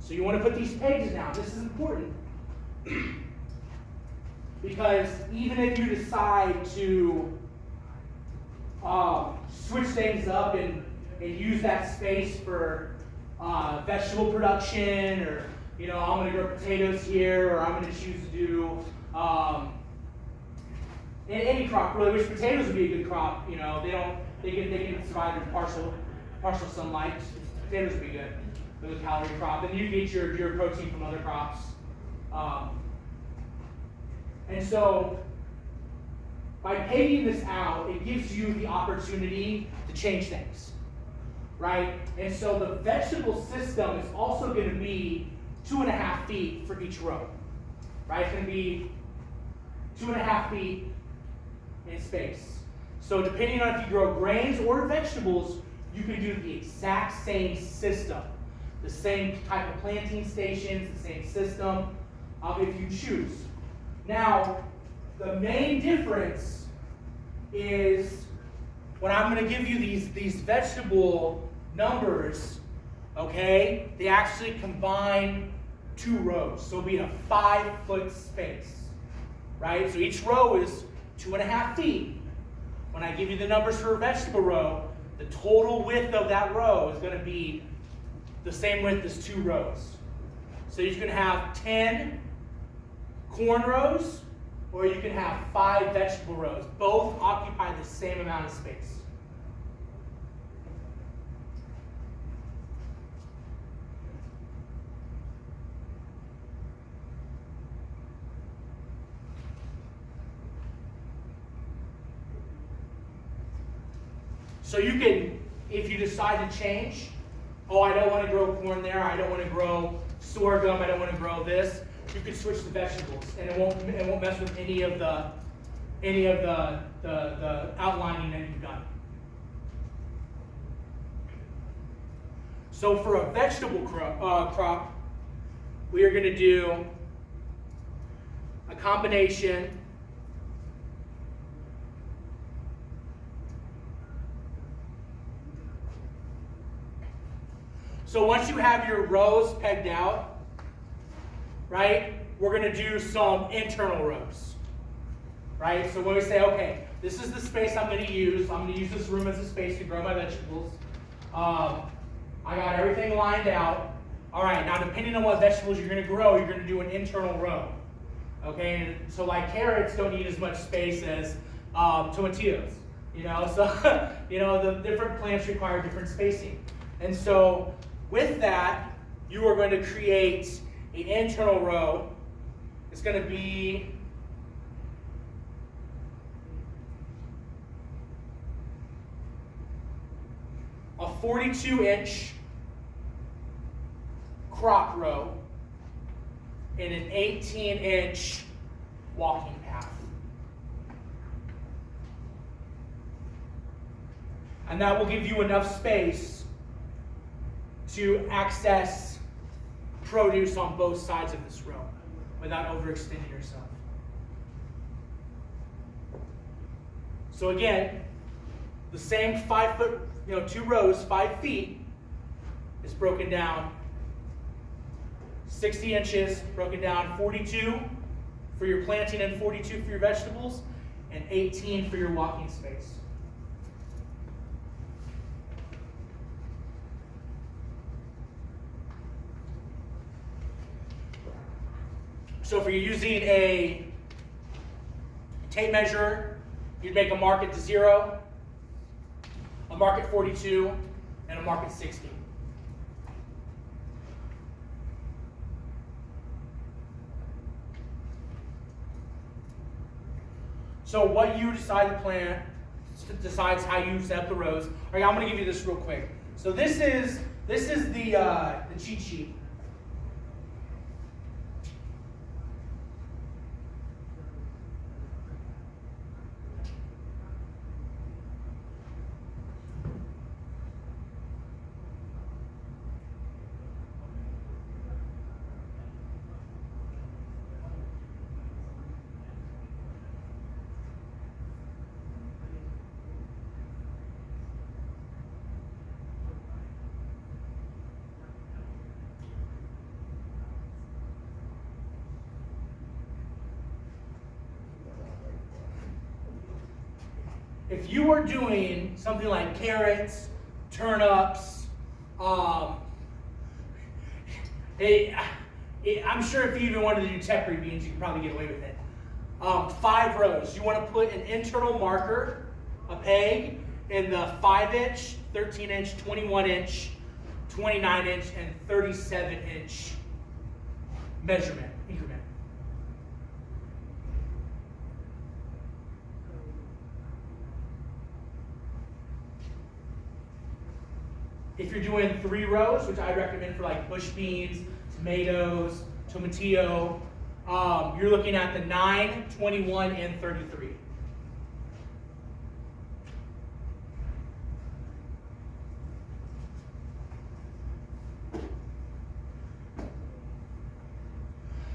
So you want to put these pegs down. This is important. Because even if you decide to switch things up and use that space for vegetable production, or I'm going to grow potatoes here, or I'm going to choose to do any crop really, which potatoes would be a good crop. They can survive in partial sunlight. Potatoes would be good. With a calorie crop, and you get your protein from other crops. And so, by pegging this out, it gives you the opportunity to change things, right? And so the vegetable system is also going to be 2.5 feet for each row, right? It's going to be 2.5 feet in space. So depending on if you grow grains or vegetables, you can do the exact same system. The same type of planting stations, the same system, if you choose. Now, the main difference is when I'm going to give you these vegetable numbers, okay, they actually combine 2 rows. So it'll be in a 5-foot space, right? So each row is 2.5 feet. When I give you the numbers for a vegetable row, the total width of that row is going to be the same width as 2 rows. So you can have 10 corn rows, or you can have 5 vegetable rows. Both occupy the same amount of space. So you can, if you decide to change, I don't want to grow corn there, I don't want to grow sorghum, I don't want to grow this, you can switch to vegetables, and it won't mess with any of the outlining that you've done. So for a vegetable crop, we are going to do a combination So once you have your rows pegged out, right, we're going to do some internal rows, right? So when we say, okay, this is the space I'm going to use this room as a space to grow my vegetables. I got everything lined out. All right, now depending on what vegetables you're going to grow, you're going to do an internal row. Okay, and so like carrots don't need as much space as tomatillos, so the different plants require different spacing. And so with that, you are going to create an internal row. It's going to be a 42-inch crop row. in an 18-inch walking path. And that will give you enough space to access produce on both sides of this row without overextending yourself. So again, the same 5 foot, 2 rows, 5 feet is broken down 60 inches, broken down 42 for your planting and 42 for your vegetables, and 18 for your walking space. So if you're using a tape measure, you'd make a mark at 0, a mark at 42, and a mark at 60. So what you decide to plant decides how you set up the rows. All right, I'm going to give you this real quick. So this is the cheat sheet. If you were doing something like carrots, turnips, I'm sure if you even wanted to do Tempeh beans, you could probably get away with it. 5 rows. You want to put an internal marker, a peg, in the 5-inch, 13-inch, 21-inch, 29-inch, and 37-inch measurement, increment. If you're doing 3 rows, which I recommend for like bush beans, tomatoes, tomatillo, you're looking at the 9, 21, and 33.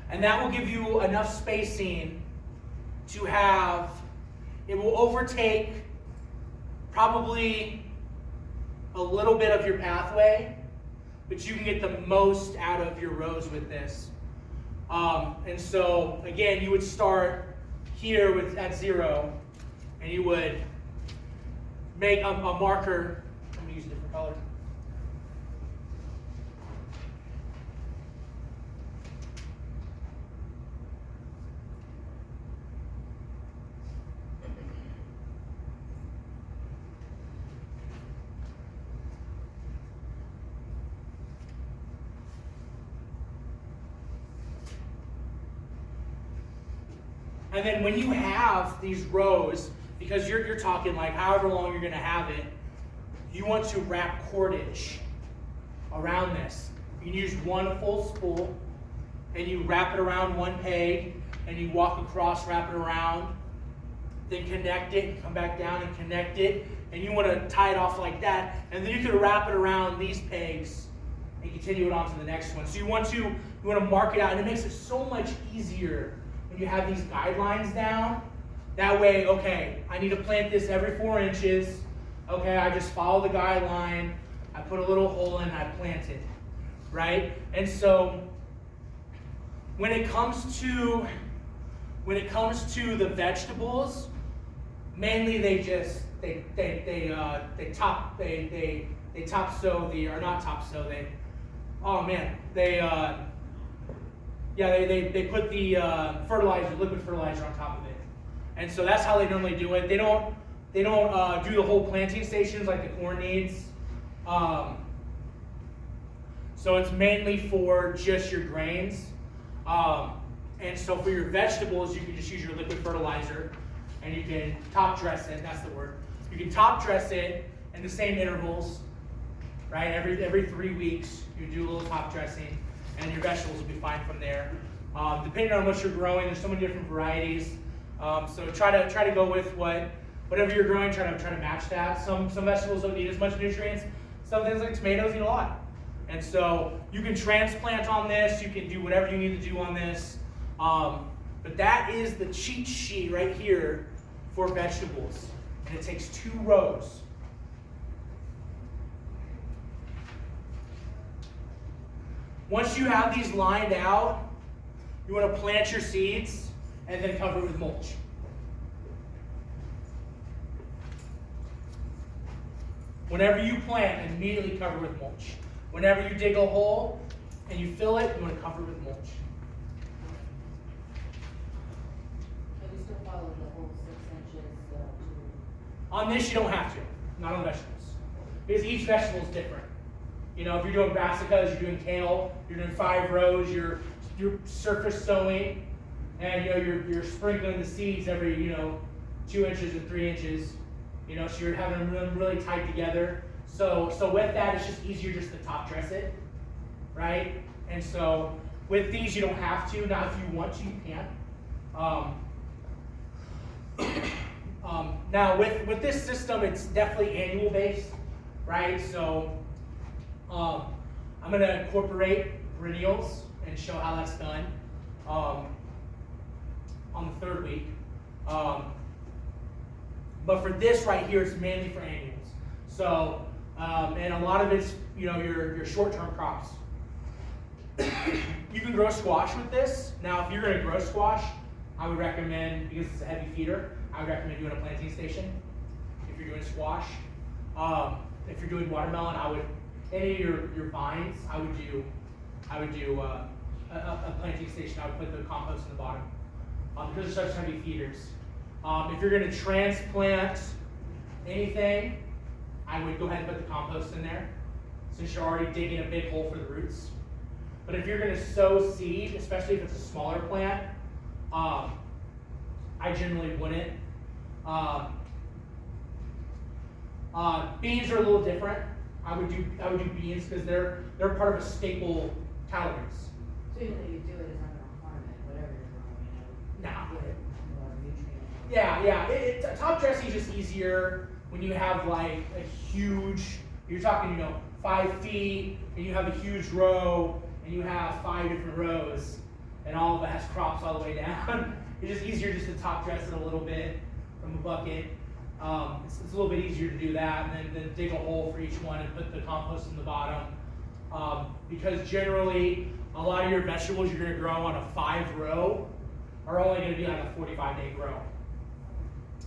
And that will give you enough spacing to have, it will overtake probably a little bit of your pathway, but you can get the most out of your rows with this. And so again, you would start here at 0, and you would make a marker. I'm going to use a different color. And then when you have these rows, because you're talking like however long you're going to have it, you want to wrap cordage around this. You can use 1 full spool, and you wrap it around 1 peg, and you walk across, wrap it around, then connect it, and come back down and connect it, and you want to tie it off like that, and then you can wrap it around these pegs and continue it on to the next one. So you want to mark it out, and it makes it so much easier when you have these guidelines down. That way, okay, I need to plant this every 4 inches. Okay, I just follow the guideline. I put a little hole in, I plant it, right? And so when it comes to the vegetables, mainly they top sow the, or not top sow, they put the fertilizer, liquid fertilizer on top of it. And so that's how they normally do it. They don't do the whole planting stations like the corn needs. So it's mainly for just your grains. And so for your vegetables, you can just use your liquid fertilizer, and you can top dress it, that's the word. You can top dress it in the same intervals, right? Every 3 weeks, you do a little top dressing, and your vegetables will be fine from there. Depending on what you're growing, there's so many different varieties. So try to go with whatever you're growing. Try to match that. Some vegetables don't need as much nutrients. Some things like tomatoes need a lot. And so you can transplant on this. You can do whatever you need to do on this. But that is the cheat sheet right here for vegetables. And it takes 2 rows. Once you have these lined out, you want to plant your seeds and then cover it with mulch. Whenever you plant, immediately cover with mulch. Whenever you dig a hole and you fill it, you want to cover it with mulch. So we still follow the whole 6 inches, On this, you don't have to, not on vegetables. Because each vegetable is different. You know, if you're doing brassicas, you're doing kale, you're doing 5 rows, you're surface sowing, and you know you're sprinkling the seeds every 2 inches or 3 inches. So you're having them really tight together. So with that, it's just easier just to top dress it, right? And so with these, you don't have to. Now, if you want to, you can. Now with this system, it's definitely annual based, right? So I'm going to incorporate perennials and show how that's done on the 3rd week. But for this right here, it's mainly for annuals. So, and a lot of it's your short-term crops. You can grow squash with this. Now, if you're going to grow squash, I would recommend, because it's a heavy feeder, I would recommend doing a planting station. If you're doing squash, if you're doing watermelon, any of your vines, I would do a planting station. I would put the compost in the bottom because they're such heavy feeders. If you're going to transplant anything, I would go ahead and put the compost in there, since you're already digging a big hole for the roots. But if you're going to sow seed, especially if it's a smaller plant, I generally wouldn't. Beans are a little different. I would do beans because they're part of a staple calories. So even though you do it, it's not gonna harm it, whatever you're growing, Nah. Get more nutrients. Yeah. Top dressing is just easier when you have like a huge. You're talking 5 feet, and you have a huge row, and you have 5 different rows, and all of it has crops all the way down. It's just easier just to top dress it a little bit from a bucket. It's a little bit easier to do that, and then dig a hole for each one and put the compost in the bottom. Because generally, a lot of your vegetables you're going to grow on a 5 row are only going to be like a 45-day grow.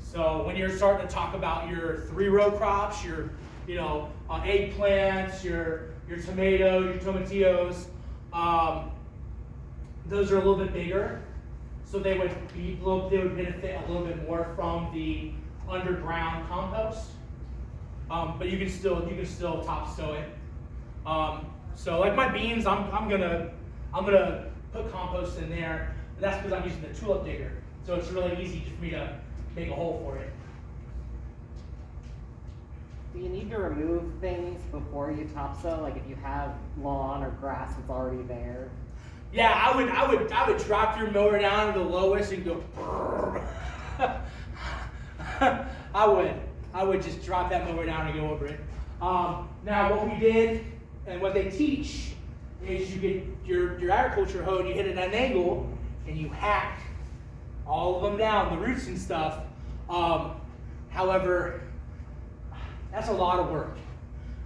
So when you're starting to talk about your 3-row crops, your eggplants, your tomatoes, your tomatillos, those are a little bit bigger, so they would benefit a little bit more from the underground compost. But you can still top sow it. So like my beans, I'm gonna put compost in there. But that's because I'm using the tulip digger, so it's really easy just for me to make a hole for it. Do you need to remove things before you top sow? Like if you have lawn or grass that's already there? Yeah, I would drop your mower down to the lowest and go. I would just drop that mower down and go over it. Now what we did and what they teach is you get your agriculture hoe and you hit it at an angle and you hack all of them down, the roots and stuff. However, that's a lot of work.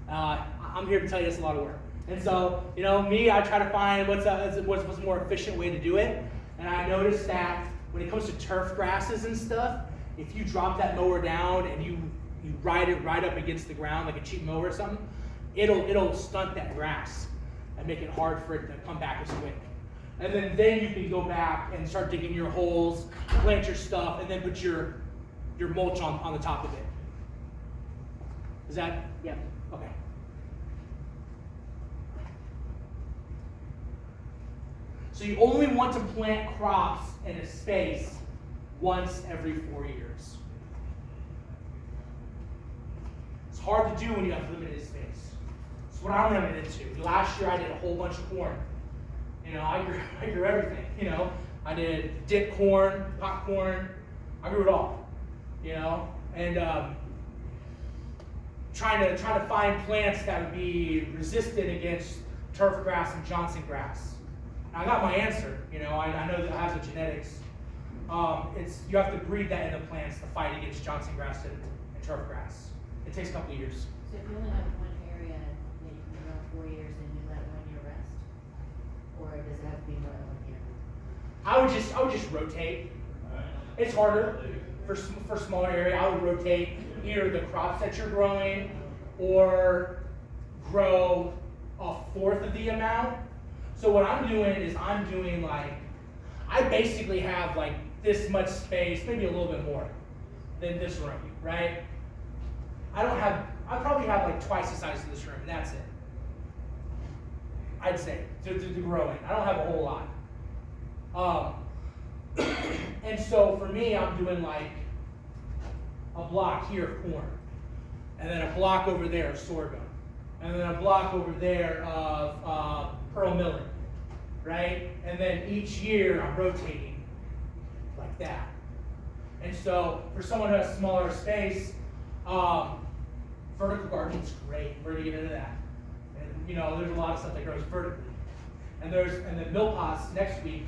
I'm here to tell you it's a lot of work. And so, me, I try to find what's a more efficient way to do it. And I noticed that when it comes to turf grasses and stuff, if you drop that mower down and you ride it right up against the ground like a cheap mower or something, it'll stunt that grass and make it hard for it to come back as quick. And then you can go back and start digging your holes, plant your stuff, and then put your mulch on the top of it. Is that? Yep. Okay. So you only want to plant crops in a space once every 4 years. It's hard to do when you have limited space. It's what I'm running into. Last year I did a whole bunch of corn. You know, I grew everything. You know, I did dip corn, popcorn. I grew it all. You know, and trying to find plants that would be resistant against turf grass and Johnson grass. And I got my answer. You know, I know that it has the genetics. You have to breed that in the plants to fight against Johnson grass and turf grass. It takes a couple of years. So if you only have one area that you can grow 4 years, then you let 1 year rest? Or does it have to be more than 1 year? I would just rotate. It's harder for smaller area. I would rotate either the crops that you're growing or grow a fourth of the amount. So what I'm doing is I basically have like this much space, maybe a little bit more than this room, right? I probably have like twice the size of this room, and that's it. I'd say, to growing. I don't have a whole lot. And so for me, I'm doing like a block here of corn, and then a block over there of sorghum, and then a block over there of pearl millet, right? And then each year I'm rotating like that. And so for someone who has smaller space, vertical gardening's great. We're gonna get into that. And you know, there's a lot of stuff that grows vertically. And then Milpas next week,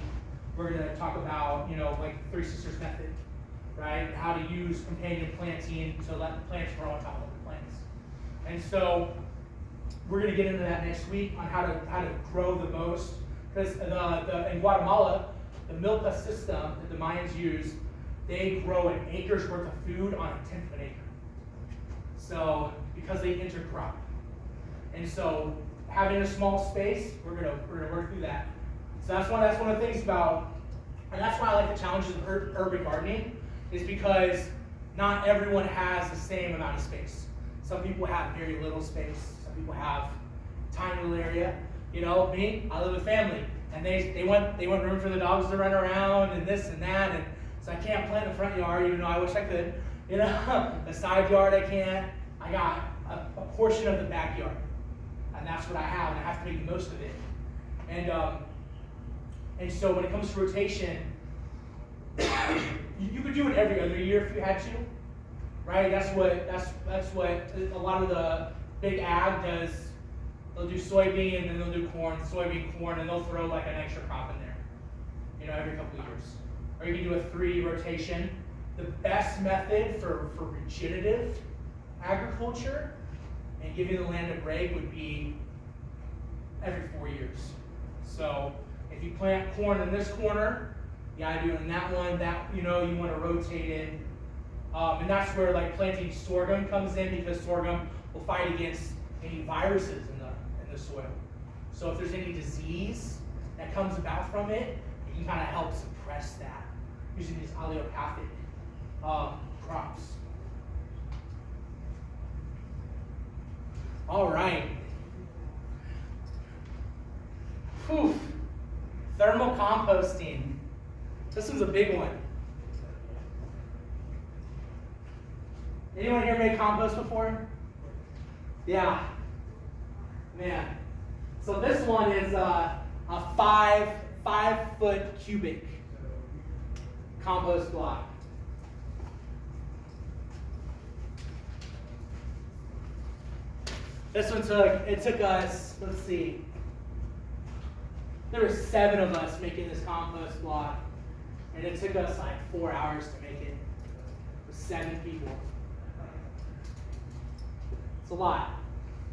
we're gonna talk about, you know, like the Three Sisters method, right? How to use companion planting to let the plants grow on top of the plants. And so we're gonna get into that next week on how to grow the most. Because in Guatemala, the Milpa system that the Mayans use, they grow an acre's worth of food on a tenth of an acre. So because they intercrop. And so having a small space, we're gonna work through that. So that's one of the things about, and that's why I like the challenges of urban gardening, is because not everyone has the same amount of space. Some people have very little space. Some people have a tiny little area. You know, me, I live with family, and they want room for the dogs to run around and this and that, and so I can't plant in the front yard, even though I wish I could. You know, the side yard I can't. I got a portion of the backyard, and that's what I have, and I have to make the most of it. And so when it comes to rotation, you could do it every other year if you had to, right? That's what a lot of the big ag does. They'll do soybean, and then they'll do corn, soybean, corn, and they'll throw like an extra crop in there, you know, every couple of years. Or you can do a 3 rotation. The best method for regenerative agriculture and giving the land a break would be every 4 years. So if you plant corn in this corner, the idea in that one, that you know you want to rotate it, and that's where like planting sorghum comes in, because sorghum will fight against any viruses in the soil. So if there's any disease that comes about from it, it can kind of help suppress that using these allelopathic crops. All right. Whew. Thermal composting. This one's a big one. Anyone here made compost before? Yeah. Man. So this one is a 5-foot cubic compost block. This one took us, let's see, there were 7 of us making this compost block, and it took us like 4 hours to make it with 7 people. It's a lot.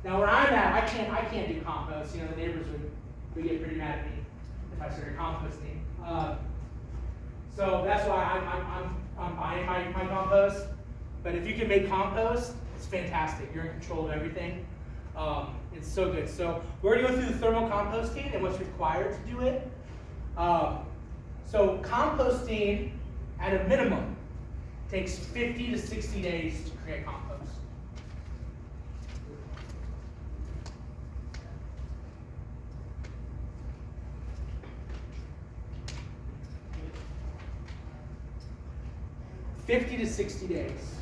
Now where I'm at, I can't do compost. You know, the neighbors would get pretty mad at me if I started composting. So that's why I'm buying my compost. But if you can make compost, it's fantastic. You're in control of everything. It's so good. So we're going to go through the thermal composting and what's required to do it. So composting, at a minimum, takes 50 to 60 days to create compost. $50 to 60 days.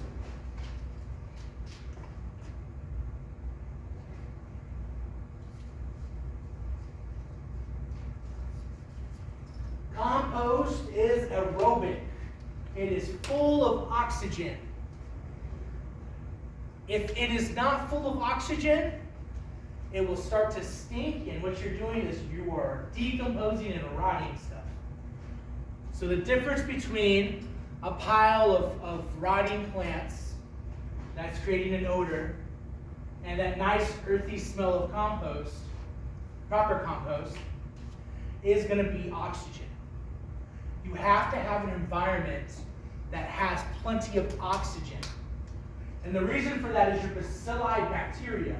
Compost is aerobic. It is full of oxygen. If it is not full of oxygen, it will start to stink, and what you're doing is you are decomposing and rotting stuff. So the difference between a pile of rotting plants that's creating an odor and that nice earthy smell of compost, proper compost, is going to be oxygen. You have to have an environment that has plenty of oxygen. And the reason for that is your bacilli bacteria.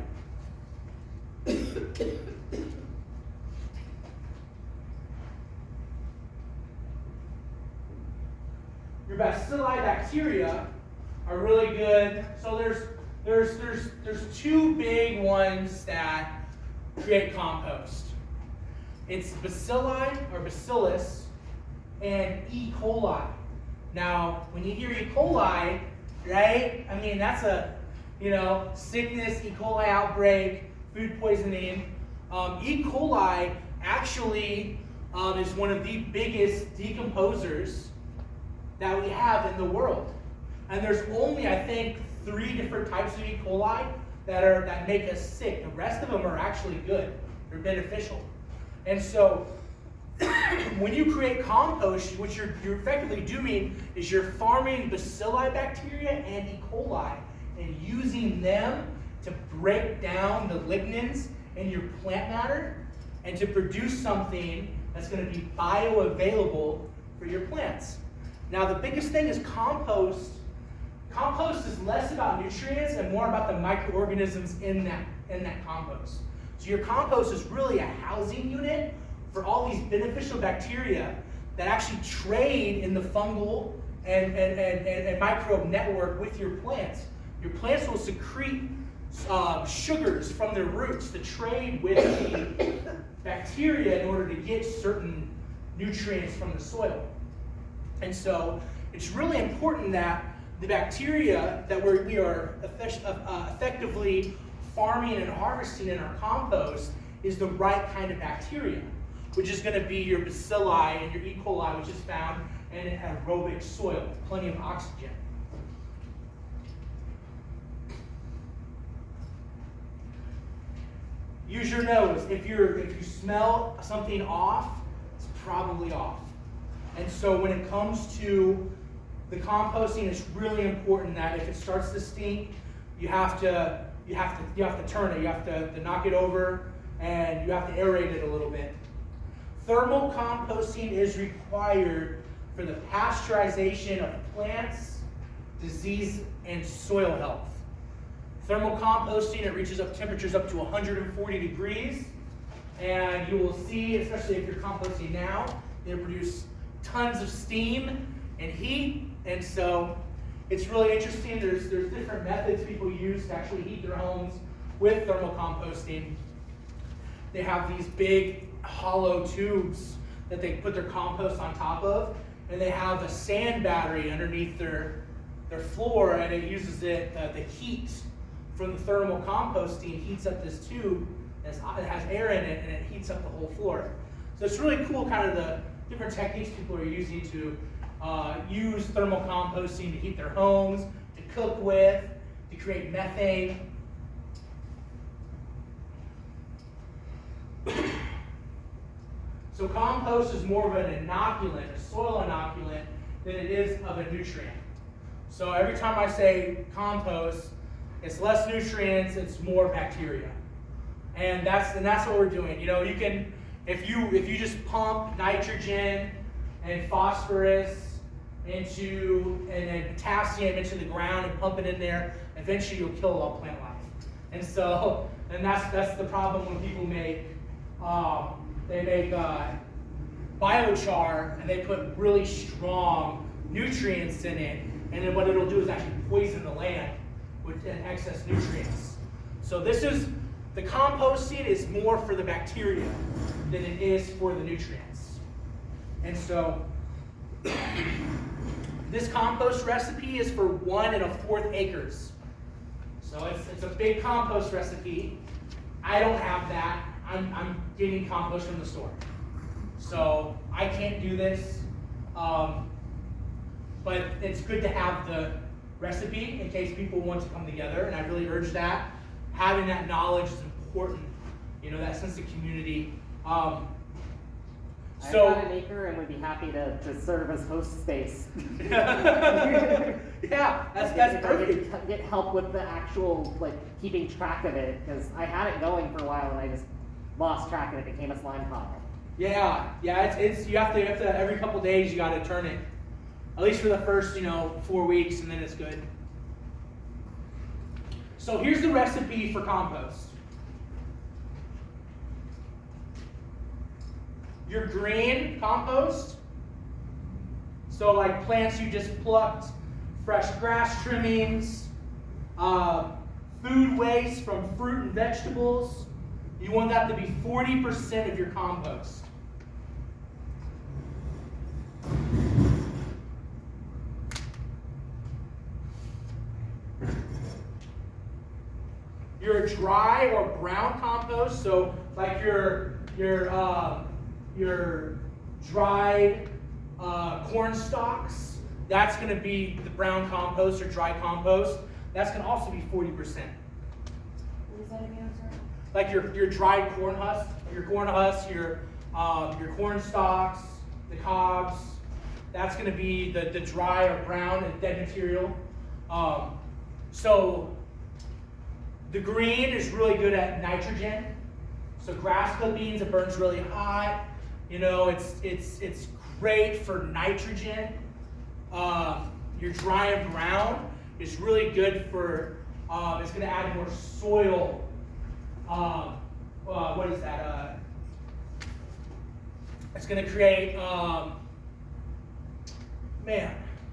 Your bacilli bacteria are really good. So there's two big ones that create compost. It's bacilli or bacillus and E. coli. Now, when you hear E. coli, right? I mean, that's a, sickness, E. coli outbreak, food poisoning. E. coli actually is one of the biggest decomposers that we have in the world. And there's only, I think, 3 different types of E. coli that make us sick. The rest of them are actually good. They're beneficial. And so, when you create compost, what you're effectively doing is you're farming bacilli bacteria and E. coli and using them to break down the lignins in your plant matter and to produce something that's going to be bioavailable for your plants. Now, the biggest thing is compost. Compost is less about nutrients and more about the microorganisms in that compost. So your compost is really a housing unit for all these beneficial bacteria that actually trade in the fungal and microbe network with your plants. Your plants will secrete sugars from their roots to trade with the bacteria in order to get certain nutrients from the soil. And so it's really important that the bacteria that we are effectively farming and harvesting in our compost is the right kind of bacteria, which is going to be your bacilli and your E. coli, which is found in an aerobic soil, plenty of oxygen. Use your nose. If you smell something off, it's probably off. And so when it comes to the composting, it's really important that if it starts to stink, you have to turn it. You have to knock it over, and you have to aerate it a little bit. Thermal composting is required for the pasteurization of plants, disease, and soil health. Thermal composting, it reaches up temperatures up to 140 degrees, and you will see, especially if you're composting now, they produce tons of steam and heat, and so it's really interesting. There's different methods people use to actually heat their homes with thermal composting. They have these big hollow tubes that they put their compost on top of, and they have a sand battery underneath their floor, and it uses the heat from the thermal composting heats up this tube. It has air in it, and it heats up the whole floor. So it's really cool, kind of the different techniques people are using to use thermal composting to heat their homes, to cook with, to create methane. So compost is more of an inoculant, a soil inoculant, than it is of a nutrient. So every time I say compost, it's less nutrients, it's more bacteria. And that's what we're doing. You can, if you just pump nitrogen and phosphorus and then potassium into the ground and pump it in there, eventually you'll kill all plant life. And so, and that's the problem when people make biochar and they put really strong nutrients in it, and then what it'll do is actually poison the land with excess nutrients. So the composting is more for the bacteria than it is for the nutrients. And so this compost recipe is for 1 1/4 acres. So it's a big compost recipe. I don't have that. I'm getting compost from the store. So I can't do this. But it's good to have the recipe in case people want to come together, and I really urge that. Having that knowledge is important, that sense of community. I've got an acre and would be happy to serve as host space. Yeah, that's If I perfect. could get help with the actual, keeping track of it, because I had it going for a while and I just lost track and it became a slime pile. Yeah, it's you have to every couple days you got to turn it, at least for the first 4 weeks, and then it's good. So here's the recipe for compost. Your green compost, so like plants you just plucked, fresh grass trimmings, food waste from fruit and vegetables, you want that to be 40% of your compost. Your dry or brown compost, so like your dried corn stalks, that's going to be the brown compost or dry compost. That's going to also be 40%. What is that again, sir? Like your dried corn husk, your corn stalks, the cobs, that's going to be the dry or brown and dead material. So the green is really good at nitrogen. So grass clippings, it burns really hot. It's great for nitrogen. Your dry and brown is really good for, it's going to add more soil. What is that? It's going to create,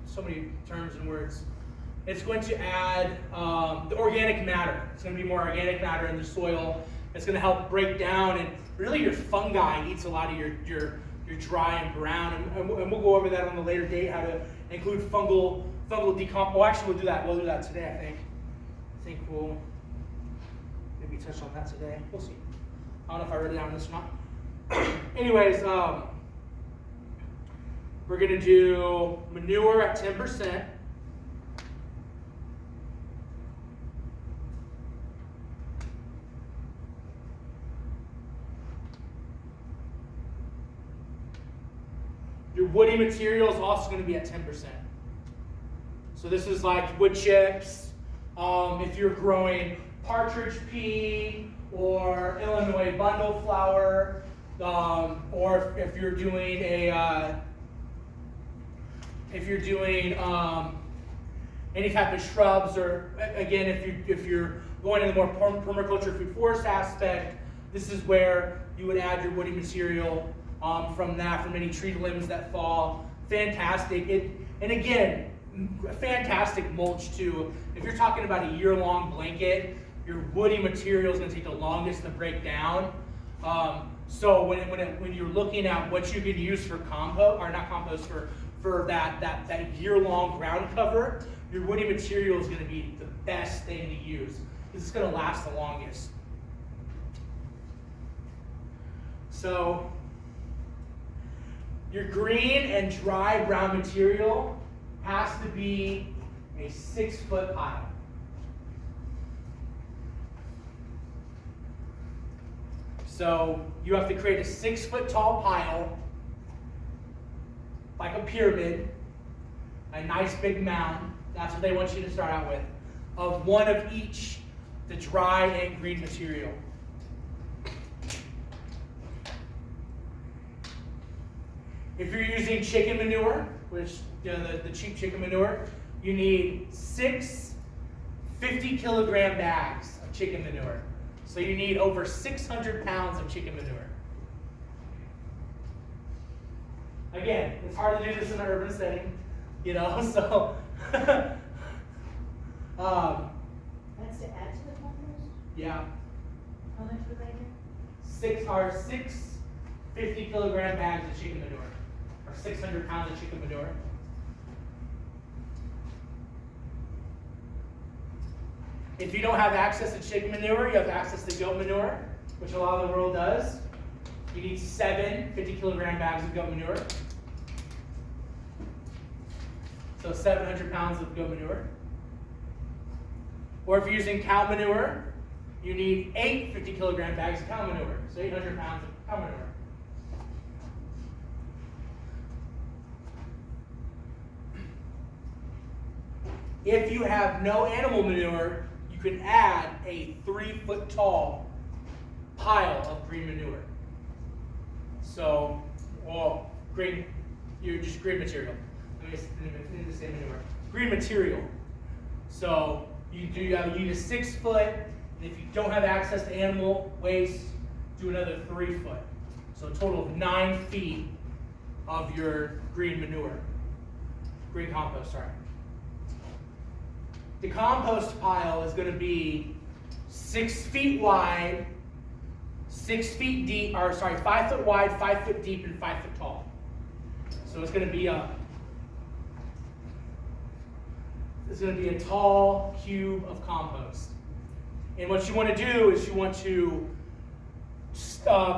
so many terms and words. It's going to add the organic matter. It's going to be more organic matter in the soil. It's going to help break down, and really your fungi eats a lot of your dry and brown, and we'll go over that on the later date, how to include fungal decomp. Well, actually, we'll do that today, I think we'll maybe touch on that today. We'll see. I don't know if I wrote it down this or not. Anyways, we're going to do manure at 10%. Your woody material is also going to be at 10%. So this is like wood chips. If you're growing partridge pea or Illinois bundle flower, or if you're doing any type of shrubs, or again, if you're going in the more permaculture food forest aspect, this is where you would add your woody material. From any tree limbs that fall. Fantastic. And again, fantastic mulch too. If you're talking about a year-long blanket, your woody material is going to take the longest to break down. So when you're looking at what you can use for compost, or not compost, for that year-long ground cover, your woody material is going to be the best thing to use because it's going to last the longest. So your green and dry brown material has to be a 6-foot pile. So you have to create a 6-foot tall pile, like a pyramid, a nice big mound. That's what they want you to start out with, of one of each, the dry and green material. If you're using chicken manure, which the cheap chicken manure, you need 6 50-kilogram bags of chicken manure. So you need over 600 pounds of chicken manure. Again, it's hard to do this in an urban setting, so. That's to add to the compost? Yeah. How much would they do? 6 50-kilogram bags of chicken manure, or 600 pounds of chicken manure. If you don't have access to chicken manure, you have access to goat manure, which a lot of the world does. You need 7 50-kilogram bags of goat manure. So 700 pounds of goat manure. Or if you're using cow manure, you need 8 50-kilogram bags of cow manure. So 800 pounds of cow manure. If you have no animal manure, you can add a 3-foot tall pile of green manure. So, well, green, you're just green material. Let me say manure. Green material. So you need a 6 foot, and if you don't have access to animal waste, do another 3 foot. So a total of 9 feet of your green manure. Green compost, sorry. The compost pile is going to be 6 feet wide, 6 feet deep, or sorry, 5 foot wide, 5 foot deep, and 5 foot tall. So it's going to be a tall cube of compost. And what you want to do is you want to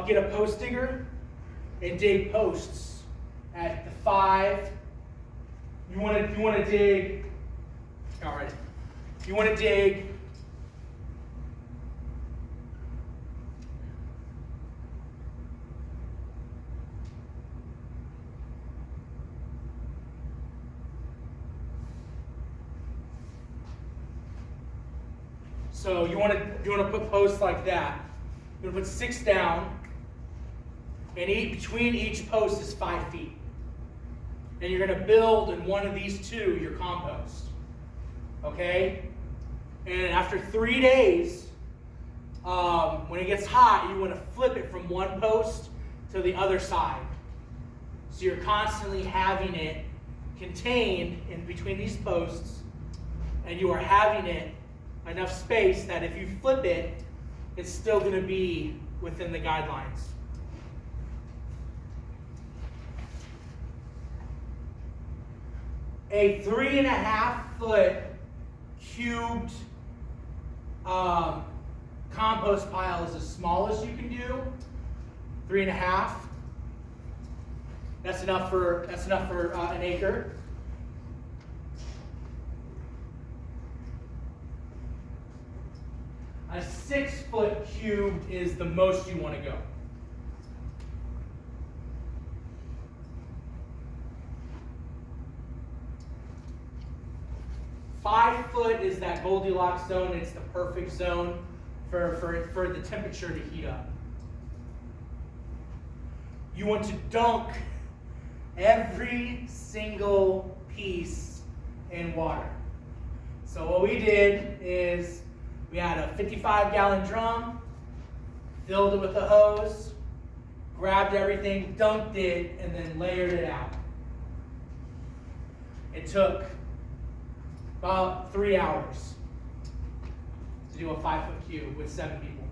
get a post digger and dig posts at the 5. You want to dig. All right. You want to dig. So you want to put posts like that. You're going to put 6 down, and between each post is 5 feet. And you're going to build in one of these 2 your compost. Okay? And after 3 days, when it gets hot, you want to flip it from one post to the other side. So you're constantly having it contained in between these posts, and you are having it enough space that if you flip it, it's still going to be within the guidelines. A 3.5 foot cubed compost pile is the smallest you can do. 3.5. That's enough for an acre. A 6 foot cubed is the most you want to go. Five foot is that Goldilocks zone. It's the perfect zone for the temperature to heat up. You want to dunk every single piece in water. So what we did is we had a 55-gallon drum, filled it with a hose, grabbed everything, dunked it, and then layered it out. It took about 3 hours to do a 5 foot cube with 7 people.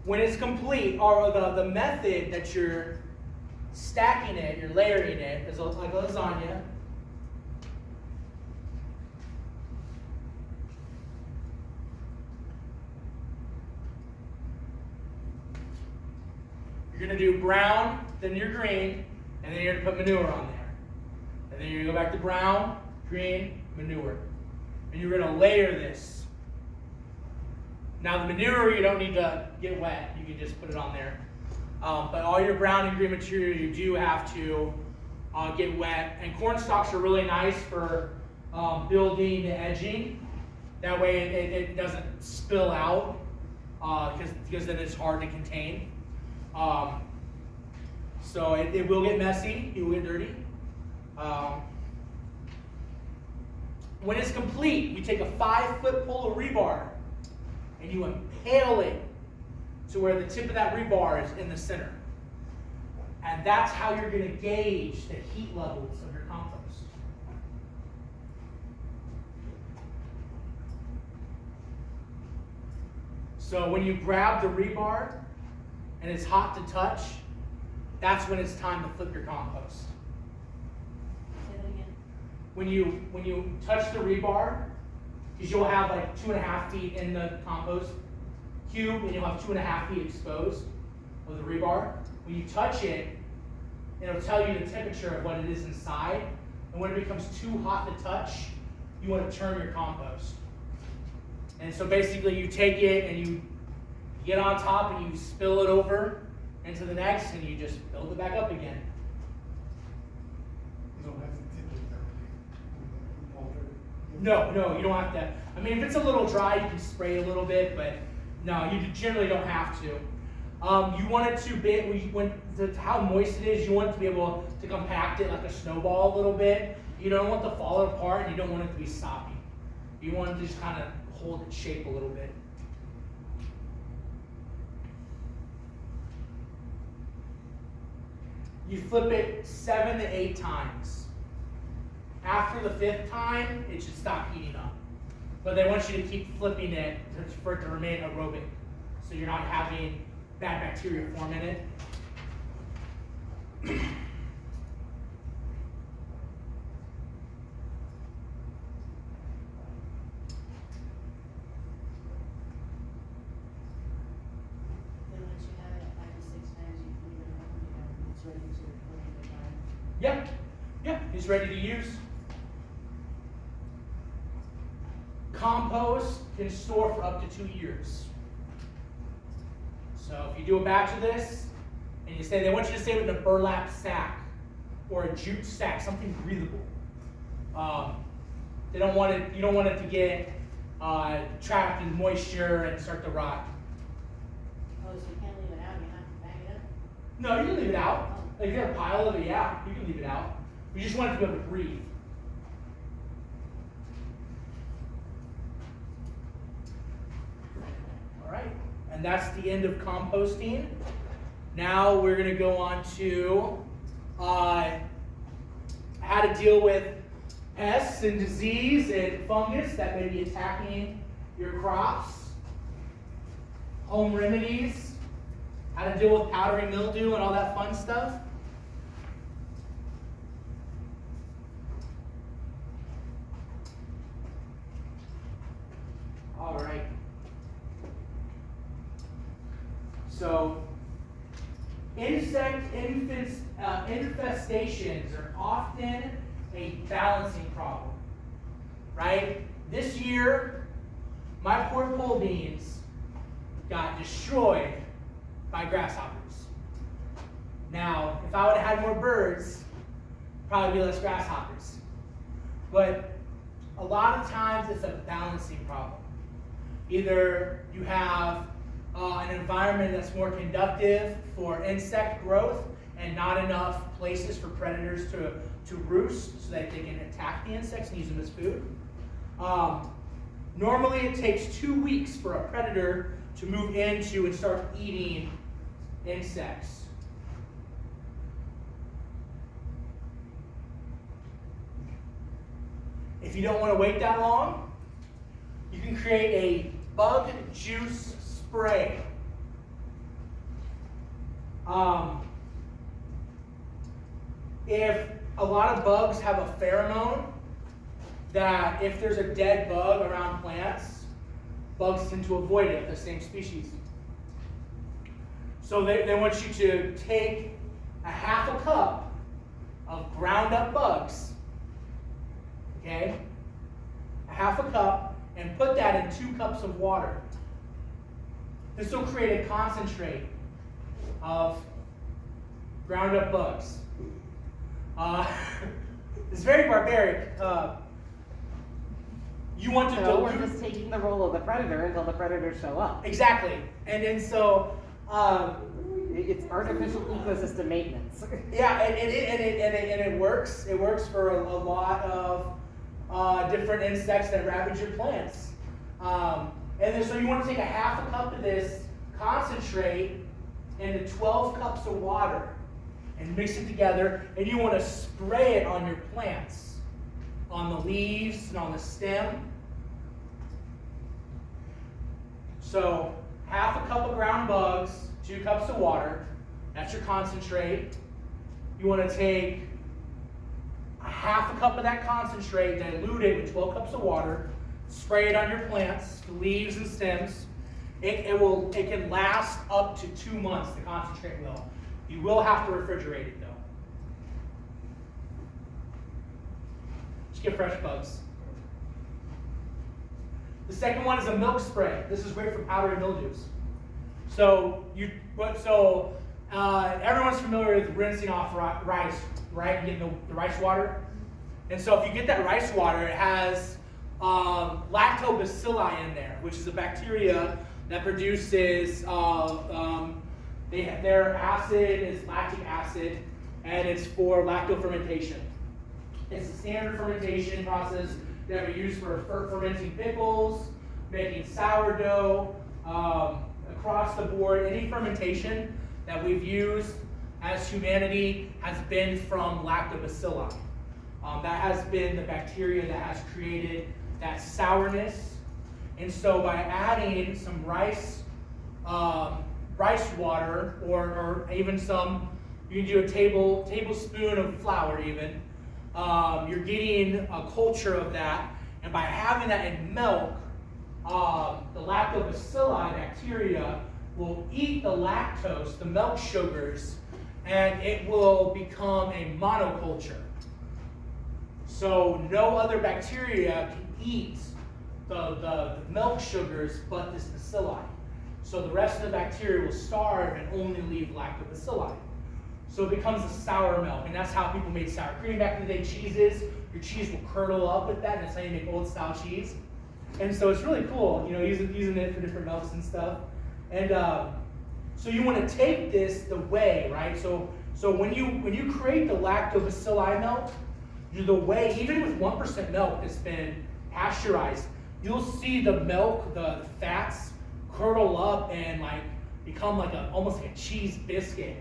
When it's complete, or the method that you're stacking it, you're layering it, is like a lasagna. You're going to do brown, then your green, and then you're going to put manure on there. And then you're going to go back to brown, green, manure. And you're going to layer this. Now the manure, you don't need to get wet. You can just put it on there. But all your brown and green material, you do have to get wet. And corn stalks are really nice for building the edging. That way it doesn't spill out because then it's hard to contain. So it will get messy, it will get dirty. When it's complete, you take a 5 foot pole of rebar and you impale it to where the tip of that rebar is in the center. And that's how you're going to gauge the heat levels of your compost. So when you grab the rebar and it's hot to touch, that's when it's time to flip your compost. Say that again. When you touch the rebar, because you'll have like 2.5 feet in the compost cube, and you'll have 2.5 feet exposed of the rebar. When you touch it, it'll tell you the temperature of what it is inside. And when it becomes too hot to touch, you want to turn your compost. And so basically you take it and you get on top and you spill it over into the next, and you just build it back up again. You don't have to tip it thoroughly. No, you don't have to. I mean, if it's a little dry, you can spray a little bit, but no, you generally don't have to. You want it to be, how moist it is, you want it to be able to compact it like a snowball a little bit. You don't want it to fall apart, and you don't want it to be soppy. You want it to just kind of hold its shape a little bit. You flip it 7 to 8 times. After the 5th time, it should stop heating up. But they want you to keep flipping it for it to remain aerobic, so you're not having bad bacteria form in it. Then once you have it 5 to 6 times, you can leave it alone, it's ready to put in the garden. Yeah, it's ready to use. Compost can store for up to 2 years. So if you do a batch of this, and you say they want you to save it in a burlap sack or a jute sack, something breathable. They don't want it. You don't want it to get trapped in moisture and start to rot. Oh, so you can't leave it out, you have to bag it up? No, you can leave it out. Like if you have a pile of it, yeah, you can leave it out. You just want it to be able to breathe. All right, and that's the end of composting. Now we're going to go on to how to deal with pests and disease and fungus that may be attacking your crops. Home remedies, how to deal with powdery mildew and all that fun stuff. All right. So, insect infestations are often a balancing problem, right? This year, my pork pole beans got destroyed by grasshoppers. Now, if I would have had more birds, probably be less grasshoppers. But a lot of times it's a balancing problem. Either you have an environment that's more conductive for insect growth and not enough places for predators to roost so that they can attack the insects and use them as food. Normally it takes 2 weeks for a predator to move into and start eating insects. If you don't want to wait that long, you can create a bug juice spray. If a lot of bugs have a pheromone that if there's a dead bug around plants, bugs tend to avoid it, the same species. So they want you to take a half a cup of ground up bugs, okay? A half a cup, and put that in 2 cups of water. This will create a concentrate of ground up bugs. It's very barbaric. You want to So dilute. we're just taking the role of the predator until the predators show up. Exactly. And so, It's artificial ecosystem maintenance. yeah, and it works. It works for a lot of different insects that ravage your plants. And then, so you want to take a half a cup of this concentrate into 12 cups of water and mix it together, and you want to spray it on your plants, on the leaves and on the stem. So half a cup of ground bugs, 2 cups of water, that's your concentrate. You want to take a half a cup of that concentrate, dilute it with 12 cups of water, spray it on your plants, the leaves and stems, it can last up to 2 months, the concentrate will. You will have to refrigerate it though. Just get fresh bugs. The second one is a milk spray. This is great for powdery mildews. So everyone's familiar with rinsing off rice, right? And getting the rice water. And so if you get that rice water, it has lactobacilli in there, which is a bacteria that produces, their acid is lactic acid, and it's for lactofermentation. It's a standard fermentation process that we use for fermenting pickles, making sourdough, across the board. Any fermentation that we've used as humanity has been from lactobacilli. That has been the bacteria that has created that sourness. And so by adding some rice water, or even some, you can do a tablespoon of flour even, you're getting a culture of that. And by having that in milk, the lactobacilli bacteria will eat the lactose, the milk sugars, and it will become a monoculture. So no other bacteria can eat the milk sugars but this bacilli. So the rest of the bacteria will starve and only leave lactobacilli. So it becomes a sour milk, and that's how people made sour cream back in the day. Cheeses, your cheese will curdle up with that, and that's how you make old style cheese. And so it's really cool, using it for different milks and stuff. And so you want to take this the whey, right? So when you create the lactobacilli milk, the whey, even with 1% milk that's been pasteurized, you'll see the milk, the fats curdle up and become almost like a cheese biscuit,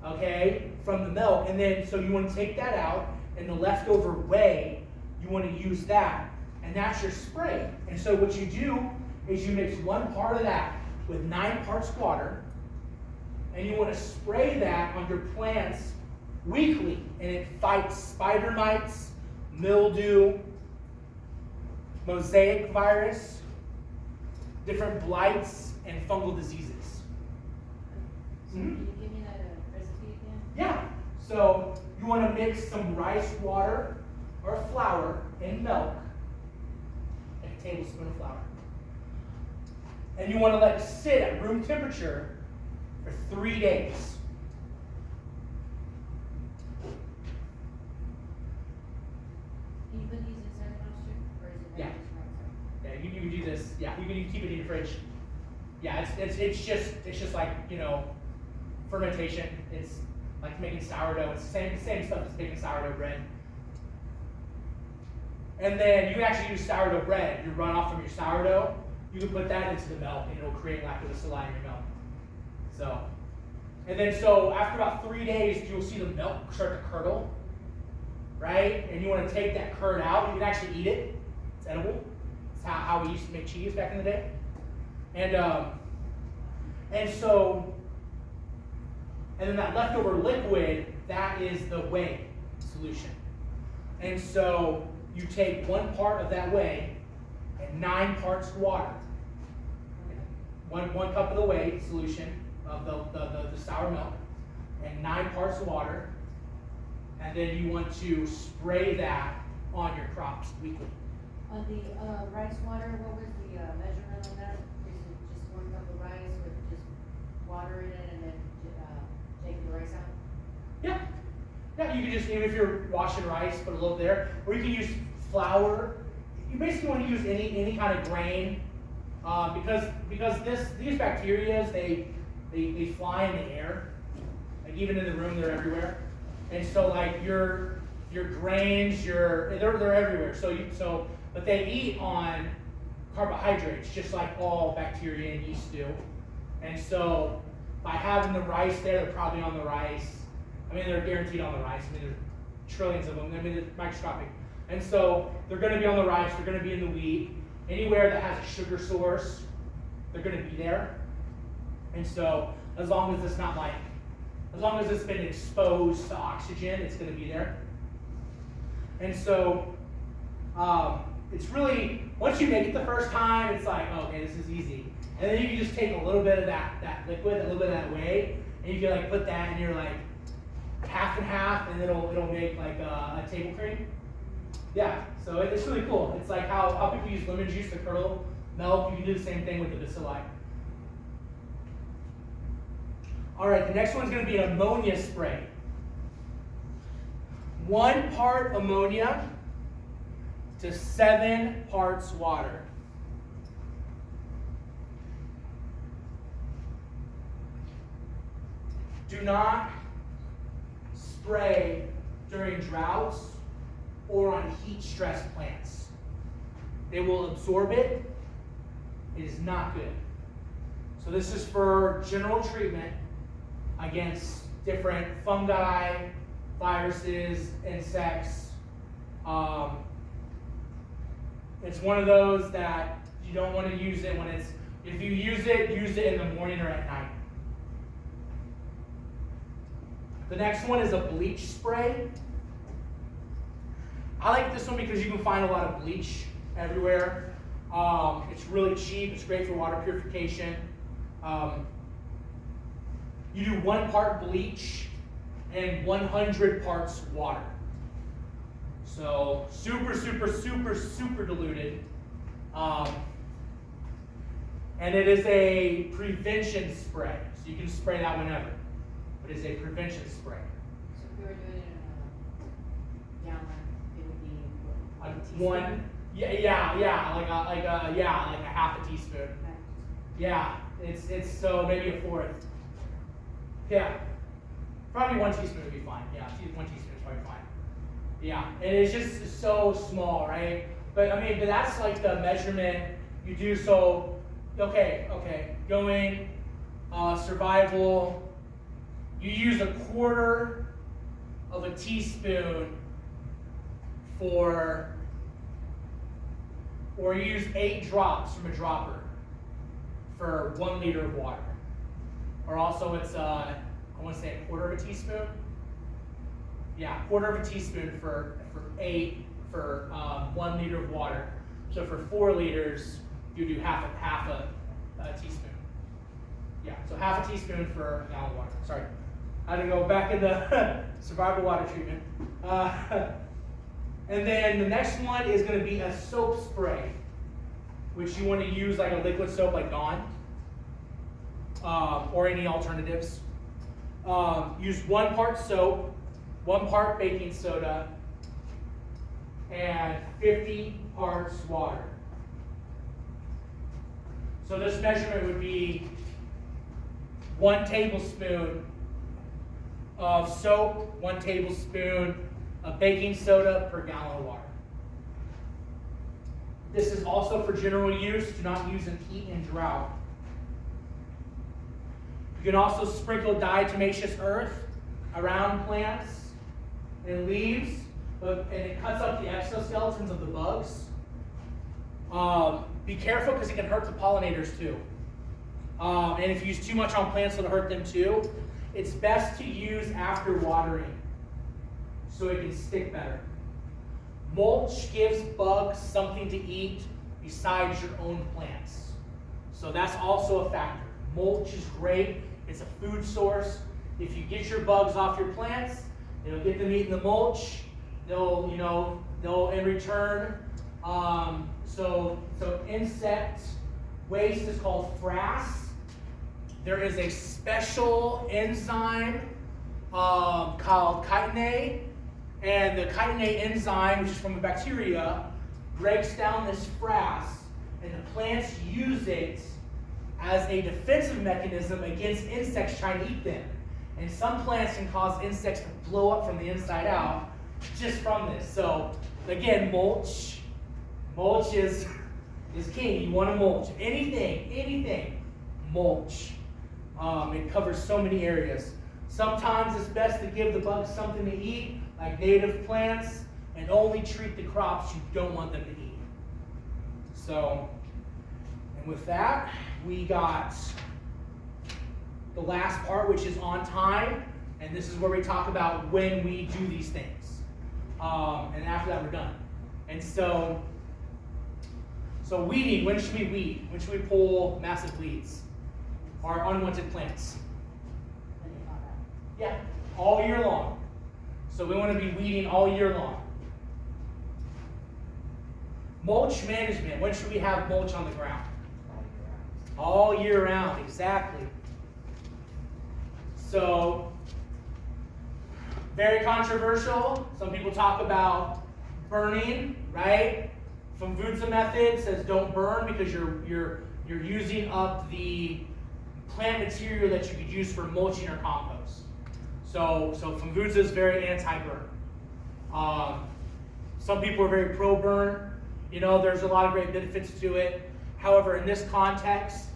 okay, from the milk. And then so you want to take that out, and the leftover whey, you want to use that, and that's your spray. And so what you do is you mix 1 part of that with 9 parts water, and you want to spray that on your plants weekly, and it fights spider mites, mildew, mosaic virus, different blights, and fungal diseases. So can you give me that recipe again? Yeah. So you want to mix some rice water or flour in milk, like a tablespoon of flour, and you want to let it sit at room temperature for 3 days. Can you put these inside the dumpster, or is it? Yeah. better just right outside? Yeah, you can do this. Yeah, you can keep it in your fridge. Yeah, it's just like, fermentation. It's like making sourdough. It's the same stuff as making sourdough bread. And then you can actually use sourdough bread. You run off from your sourdough. You can put that into the milk, and it'll create lactobacilli in your milk. So after about 3 days, you'll see the milk start to curdle, right? And you want to take that curd out. You can actually eat it. It's edible. It's how we used to make cheese back in the day. And then that leftover liquid, that is the whey solution. And so you take 1 part of that whey and 9 parts water. One cup of the whey solution of the sour milk and 9 parts water. And then you want to spray that on your crops weekly. On the rice water, what was the measurement on that? Is it just 1 cup of rice with just water in it and then taking the rice out? Yeah. Yeah, you can just, even if you're washing rice, put a little there. Or you can use flour. You basically want to use any kind of grain. Because these bacteria, they fly in the air. Like even in the room, they're everywhere. And so like your grains, they're everywhere. But they eat on carbohydrates, just like all bacteria and yeast do. And so by having the rice there, they're probably on the rice. I mean, they're guaranteed on the rice. I mean, there's trillions of them. I mean, they're microscopic. And so they're going to be on the rice. They're going to be in the wheat. Anywhere that has a sugar source, they're going to be there. And so as long as it's been exposed to oxygen, it's going to be there. And so it's really, once you make it the first time, it's like, oh, okay, this is easy. And then you can just take a little bit of that liquid, a little bit of that whey, and you can like put that in your like half and half, and it'll make like a table cream. Yeah, so it's really cool. It's like how people use lemon juice to curdle milk. You can do the same thing with the bacilli. All right, the next one's going to be an ammonia spray. 1 part ammonia to 7 parts water. Do not spray during droughts or on heat-stressed plants. They will absorb it. It is not good. So this is for general treatment against different fungi, viruses, insects. It's one of those that you don't want to use it when it's, if you use it in the morning or at night. The next one is a bleach spray. I like this one because you can find a lot of bleach everywhere. It's really cheap. It's great for water purification. You do 1 part bleach and 100 parts water. So super, super, super, super diluted. And it is a prevention spray. So you can spray that whenever. But it's a prevention spray. So if we were doing it in a gallon, it would be what, Like a teaspoon? one, like a half a teaspoon. Okay. Yeah, it's so maybe a fourth. Yeah, probably 1 teaspoon would be fine. Yeah, 1 teaspoon is probably fine. Yeah, and it's just so small, right? But that's like the measurement you do. So, okay, going survival. You use 1/4 of a teaspoon or you use 8 drops from a dropper for 1 liter of water. Or also it's, I want to say 1/4 of a teaspoon. Yeah, 1/4 of a teaspoon for 1 liter of water. So for 4 liters, you do half a teaspoon. Yeah, so half a teaspoon for a gallon of water. Sorry, I had to go back into survival water treatment. And then the next one is going to be a soap spray, which you want to use like a liquid soap like Dawn, or any alternatives. Use 1 part soap, 1 part baking soda, and 50 parts water. So this measurement would be 1 tablespoon of soap, 1 tablespoon of baking soda per gallon of water. This is also for general use. Do not use in heat and drought. You can also sprinkle diatomaceous earth around plants and leaves, and it cuts up the exoskeletons of the bugs. Be careful because it can hurt the pollinators too. And if you use too much on plants, it'll hurt them too. It's best to use after watering so it can stick better. Mulch gives bugs something to eat besides your own plants. So that's also a factor. Mulch is great. It's a food source. If you get your bugs off your plants, it'll get them eating the mulch. They'll in return. So insect waste is called frass. There is a special enzyme called chitinase, and the chitinase enzyme, which is from a bacteria, breaks down this frass, and the plants use it as a defensive mechanism against insects trying to eat them. And some plants can cause insects to blow up from the inside out just from this. So again, mulch is king. You want to mulch anything, mulch. It covers so many areas. Sometimes it's best to give the bugs something to eat, like native plants, and only treat the crops you don't want them to eat. So, and with that, we got the last part, which is on time, and this is where we talk about when we do these things. And after that, we're done. And so, So weeding, when should we weed? When should we pull massive weeds or unwanted plants? When they found out. Yeah, all year long. So we want to be weeding all year long. Mulch management, when should we have mulch on the ground? All year round, exactly. So, very controversial. Some people talk about burning, right? Funvutsa method says don't burn because you're using up the plant material that you could use for mulching or compost. So Funvutsa is very anti-burn. Some people are very pro-burn. You know, there's a lot of great benefits to it. However, in this context,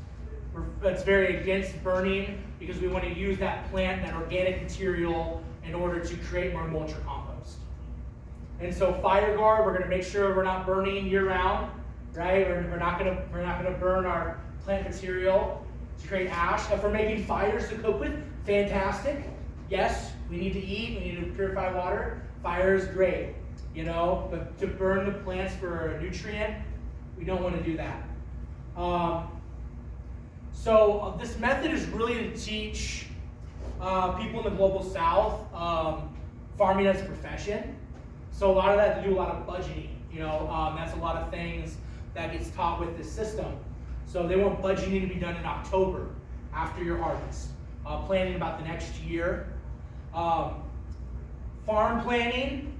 it's very against burning because we want to use that plant, that organic material, in order to create more mulch or compost. And so fire guard, we're going to make sure we're not burning year round, right? We're not going to burn our plant material to create ash. If we're making fires to cook with, fantastic. Yes, we need to eat, we need to purify water. Fire is great, you know, but to burn the plants for a nutrient, we don't want to do that. So this method is really to teach people in the global south farming as a profession. So a lot of that to do a lot of budgeting. You know, that's a lot of things that gets taught with this system. So they want budgeting to be done in October after your harvest. Planning about the next year. Farm planning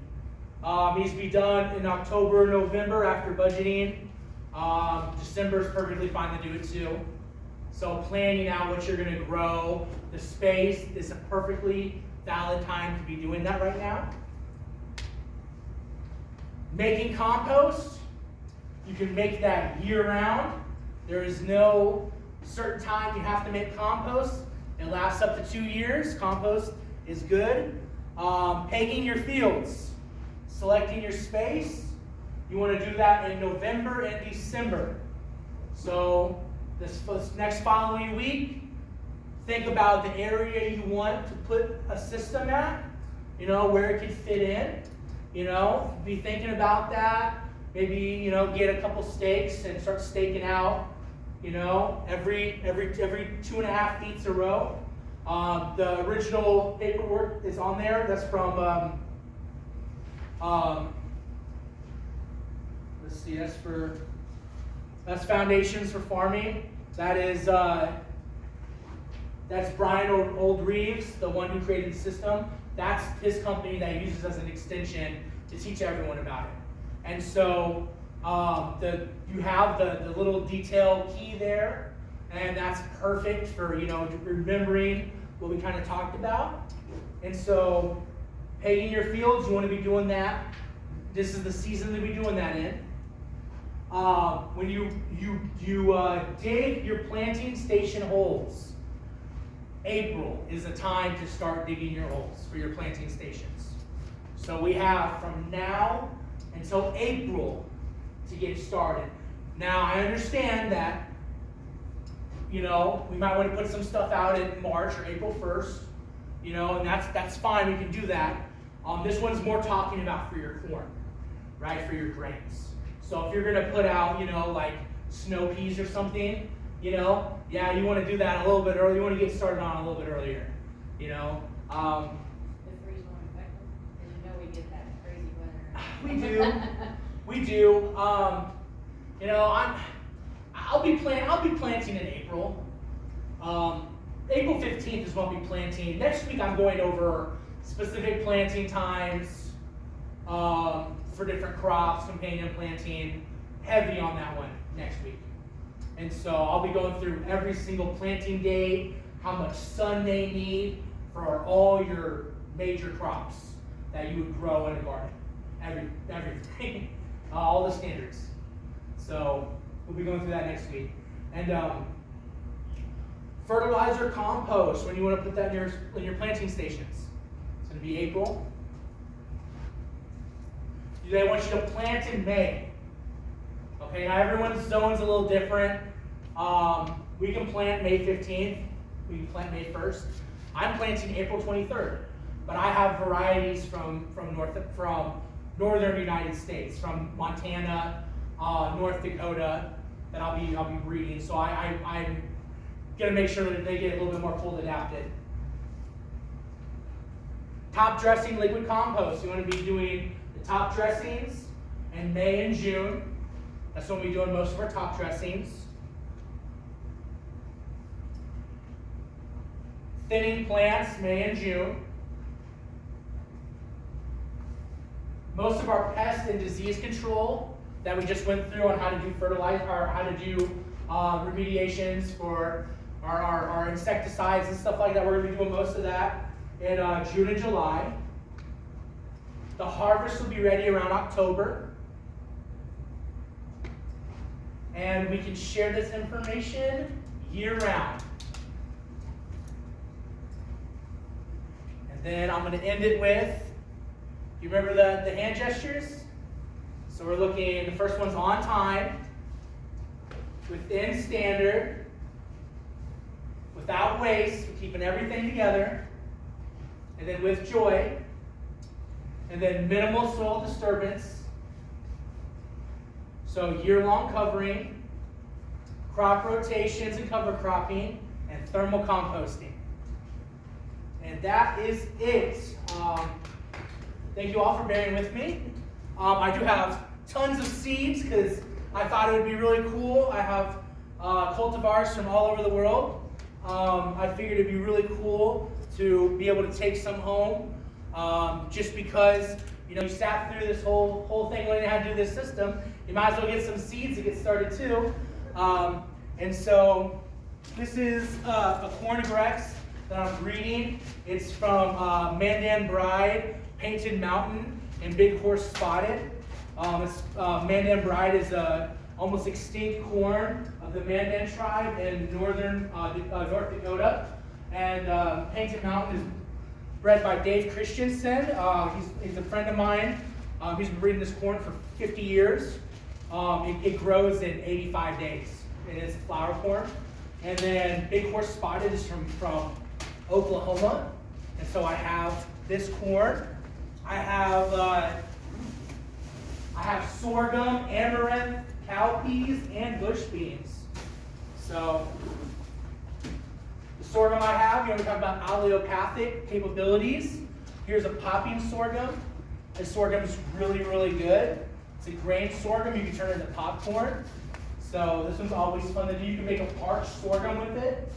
needs to be done in October, November after budgeting. December is perfectly fine to do it too. So planning out what you're going to grow, the space is a perfectly valid time to be doing that right now. Making compost, you can make that year round. There is no certain time you have to make compost. It lasts up to 2 years. Compost is good. Pegging your fields, selecting your space. You want to do that in November and December. So this next following week, think about the area you want to put a system at, you know, where it could fit in, you know, be thinking about that. Maybe, you know, get a couple stakes and start staking out, you know, every 2.5 feet a row. The original paperwork is on there. That's from, let's see, that's Foundations for Farming. That is, that's Brian Old-Reeves, the one who created the system. That's his company that he uses as an extension to teach everyone about it. And so you have the little detail key there, and that's perfect for, you know, remembering what we kind of talked about. And so pegging your fields, you want to be doing that. This is the season to be doing that in. When you dig your planting station holes, April is the time to start digging your holes for your planting stations. So we have from now until April to get started. Now I understand that, you know, we might want to put some stuff out in March or April 1st, you know, and that's fine, we can do that. This one's more talking about for your corn, right, for your grains. So if you're going to put out, you know, like snow peas or something, you know, yeah, you want to do that a little bit early. You want to get started on a little bit earlier, you know. The freeze won't affect them, because you know we get that crazy weather. We do. You know, I'll be planting in April. April 15th is when I'll be planting. Next week I'm going over specific planting times for different crops, companion planting, heavy on that one next week. And so I'll be going through every single planting date, how much sun they need for all your major crops that you would grow in a garden. Everything, all the standards. So we'll be going through that next week. And fertilizer, compost, when you want to put that in your planting stations. It's going to be April. They want you to plant in May. Okay, now everyone's zone's a little different. We can plant May 15th. We can plant May 1st. I'm planting April 23rd, but I have varieties from northern United States, from Montana, North Dakota that I'll be breeding. So I'm gonna make sure that they get a little bit more cold adapted. Top dressing liquid compost. You want to be doing the top dressings in May and June. That's when we're doing most of our top dressings. Thinning plants, May and June. Most of our pest and disease control that we just went through on how to do fertilizer, or how to do remediations for our insecticides and stuff like that. We're going to be doing most of that in June and July. The harvest will be ready around October. And we can share this information year round. And then I'm going to end it with, you remember the hand gestures? So we're looking, the first one's on time, within standard, without waste, we're keeping everything together, and then with joy, and then minimal soil disturbance, so year-long covering, crop rotations and cover cropping, and thermal composting. And that is it. Thank you all for bearing with me. I do have tons of seeds because I thought it would be really cool. I have cultivars from all over the world. I figured it'd be really cool to be able to take some home, just because you sat through this whole thing learning how to do this system. You might as well get some seeds to get started too. And so this is a corn egrex that I'm breeding. It's from Mandan Bride, Painted Mountain, and Big Horse Spotted. Mandan Bride is a almost extinct corn of the Mandan tribe in northern North Dakota. And Painted Mountain is bred by Dave Christensen. He's a friend of mine. He's been breeding this corn for 50 years. It grows in 85 days. It is a flower corn. And then Big Horse Spotted is from Oklahoma. And so I have this corn. I have sorghum, amaranth, cowpeas, and bush beans. So the sorghum I have, we talk about allelopathic capabilities. Here's a popping sorghum. This sorghum is really, really good. It's a grain sorghum. You can turn it into popcorn. So this one's always fun to do. You can make a parched sorghum with it.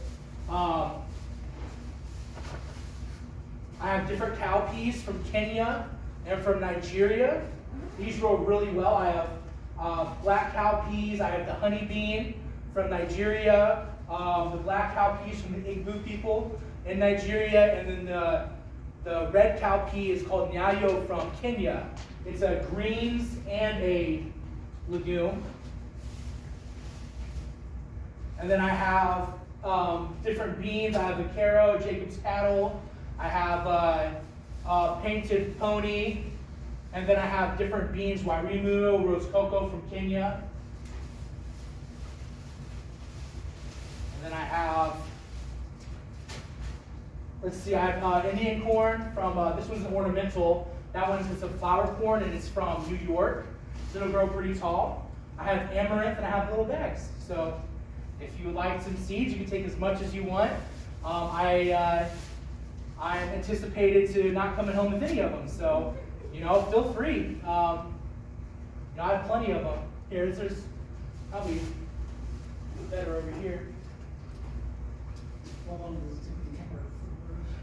I have different cowpeas from Kenya and from Nigeria. These grow really well. I have black cowpeas. I have the honey bean from Nigeria, the black cowpeas from the Igbo people in Nigeria, and then the red cowpea is called Nyayo from Kenya. It's a greens and a legume. And then I have different beans. I have the Caro, Jacob's Cattle. I have Painted Pony. And then I have different beans, Wairimu, Rose Cocoa from Kenya. And then I have, let's see, I have Indian corn from, this one's an ornamental. That one's just a flower corn and it's from New York. So it'll grow pretty tall. I have amaranth and I have little bags. So if you would like some seeds, you can take as much as you want. I'm anticipated to not coming home with any of them. So, feel free. I have plenty of them. Here, there's probably better over here. How long does it take to hammer?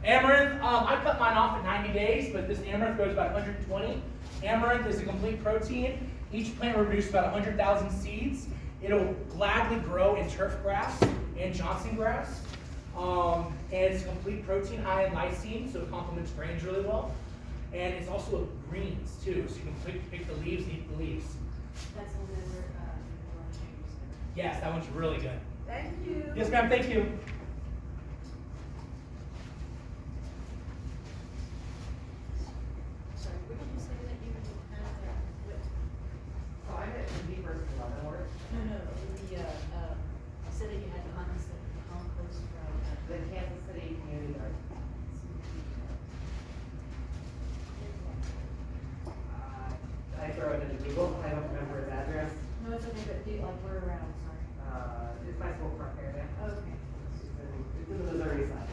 Amaranth, I cut mine off at 90 days, but this amaranth grows about 120. Amaranth is a complete protein. Each plant will produce about 100,000 seeds. It'll gladly grow in turf grass and Johnson grass. And it's a complete protein, high in lysine, so it complements grains really well. And it's also a greens too, so you can pick the leaves and eat the leaves. That's a liver, Yes, that one's really good. Thank you. Yes, ma'am, thank you. sorry, what did you say that you had there? So I'm at the first Leavenworth, No, you said that you had compost from. the Kansas City Community Garden. I throw it into Google, I don't remember his address. No, like where around, sorry? It's my school park area. Okay. It's in the Missouri side.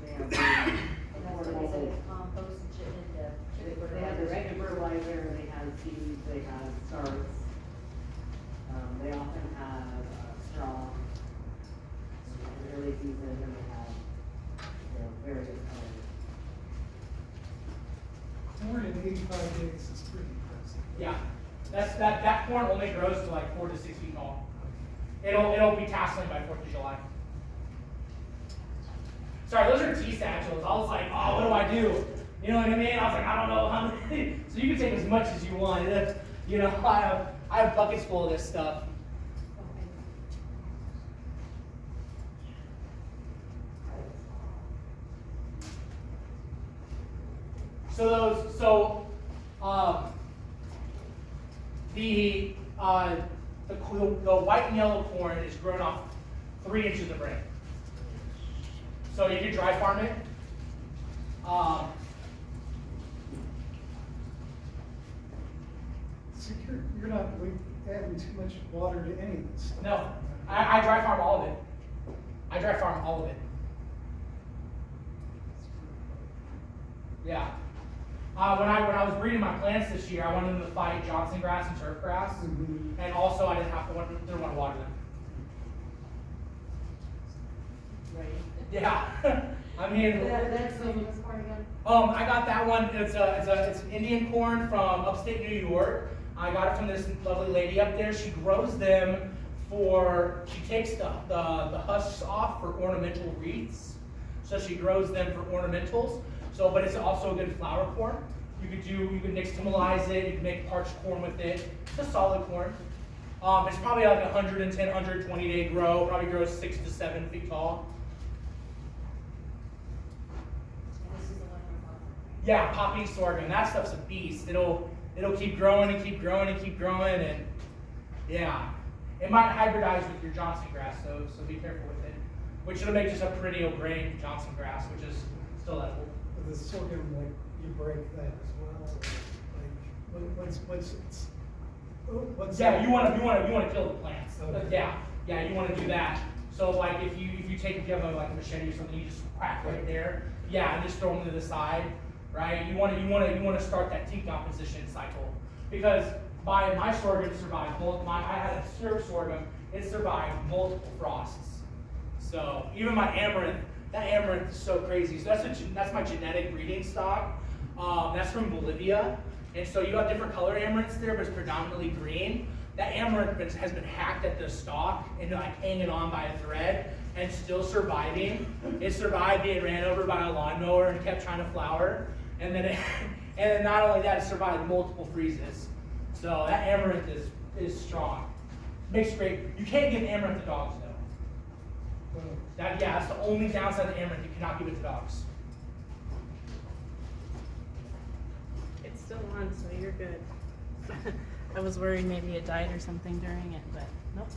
They have the And that's what they said, affordable- it's compost and shit into. they have the chicken fertilizer, they have seeds, they have starts. They often have straw. In the early season, and they have, various colors. Corn in 85 days is pretty impressive. Yeah, that corn only grows to like 4 to 6 feet tall. It'll be tasseling by 4th of July. Sorry, those are tea satchels. I was like, oh, what do I do? You know what I mean? I was like, I don't know how many. So you can take as much as you want. I have buckets full of this stuff. Okay. The white and yellow corn is grown off 3 inches of rain. So you can dry farm it. So you're not adding too much water to any of this stuff. No, I dry farm all of it. I dry farm all of it. Yeah. When I was breeding my plants this year, I wanted them to fight Johnson grass and turf grass, Mhm. and also I didn't want to water them. Right. Yeah. I mean, That's the this part again? I got that one. It's an Indian corn from upstate New York. I got it from this lovely lady up there. She grows them she takes the husks off for ornamental wreaths. So she grows them for ornamentals. So, but it's also a good flour corn. You could nixtamalize it. You can make parched corn with it. It's a solid corn. It's probably like 110, 120 day grow. Probably grows 6 to 7 feet tall. And this is the one from Hawthorne, right? Yeah, poppy sorghum. That stuff's a beast. It'll keep growing and keep growing and keep growing, and yeah, it might hybridize with your Johnson grass, so be careful with it. Which it'll make just a pretty grain Johnson grass, which is still edible. With the sorghum, like, you break that as well, what's Yeah, you want to kill the plants. Okay. Yeah, you want to do that. So like if you have like a machete or something, you just crack right there. Yeah, and just throw them to the side, right? You want to start that decomposition cycle because my sorghum survived both. I had a syrup sorghum. It survived multiple frosts. So even my amaranth, that amaranth is so crazy. So that's my genetic breeding stock. That's from Bolivia. And so you have different color amaranths there, but it's predominantly green. That amaranth has been hacked at the stalk and like hanging on by a thread and still surviving. It survived being ran over by a lawnmower and kept trying to flower. And then not only that, it survived multiple freezes. So that amaranth is strong. Makes great. You can't give amaranth to dogs though. That's the only downside of amaranth. You cannot give it to dogs. It's still on, so you're good. I was worried maybe it died or something during it, but nope.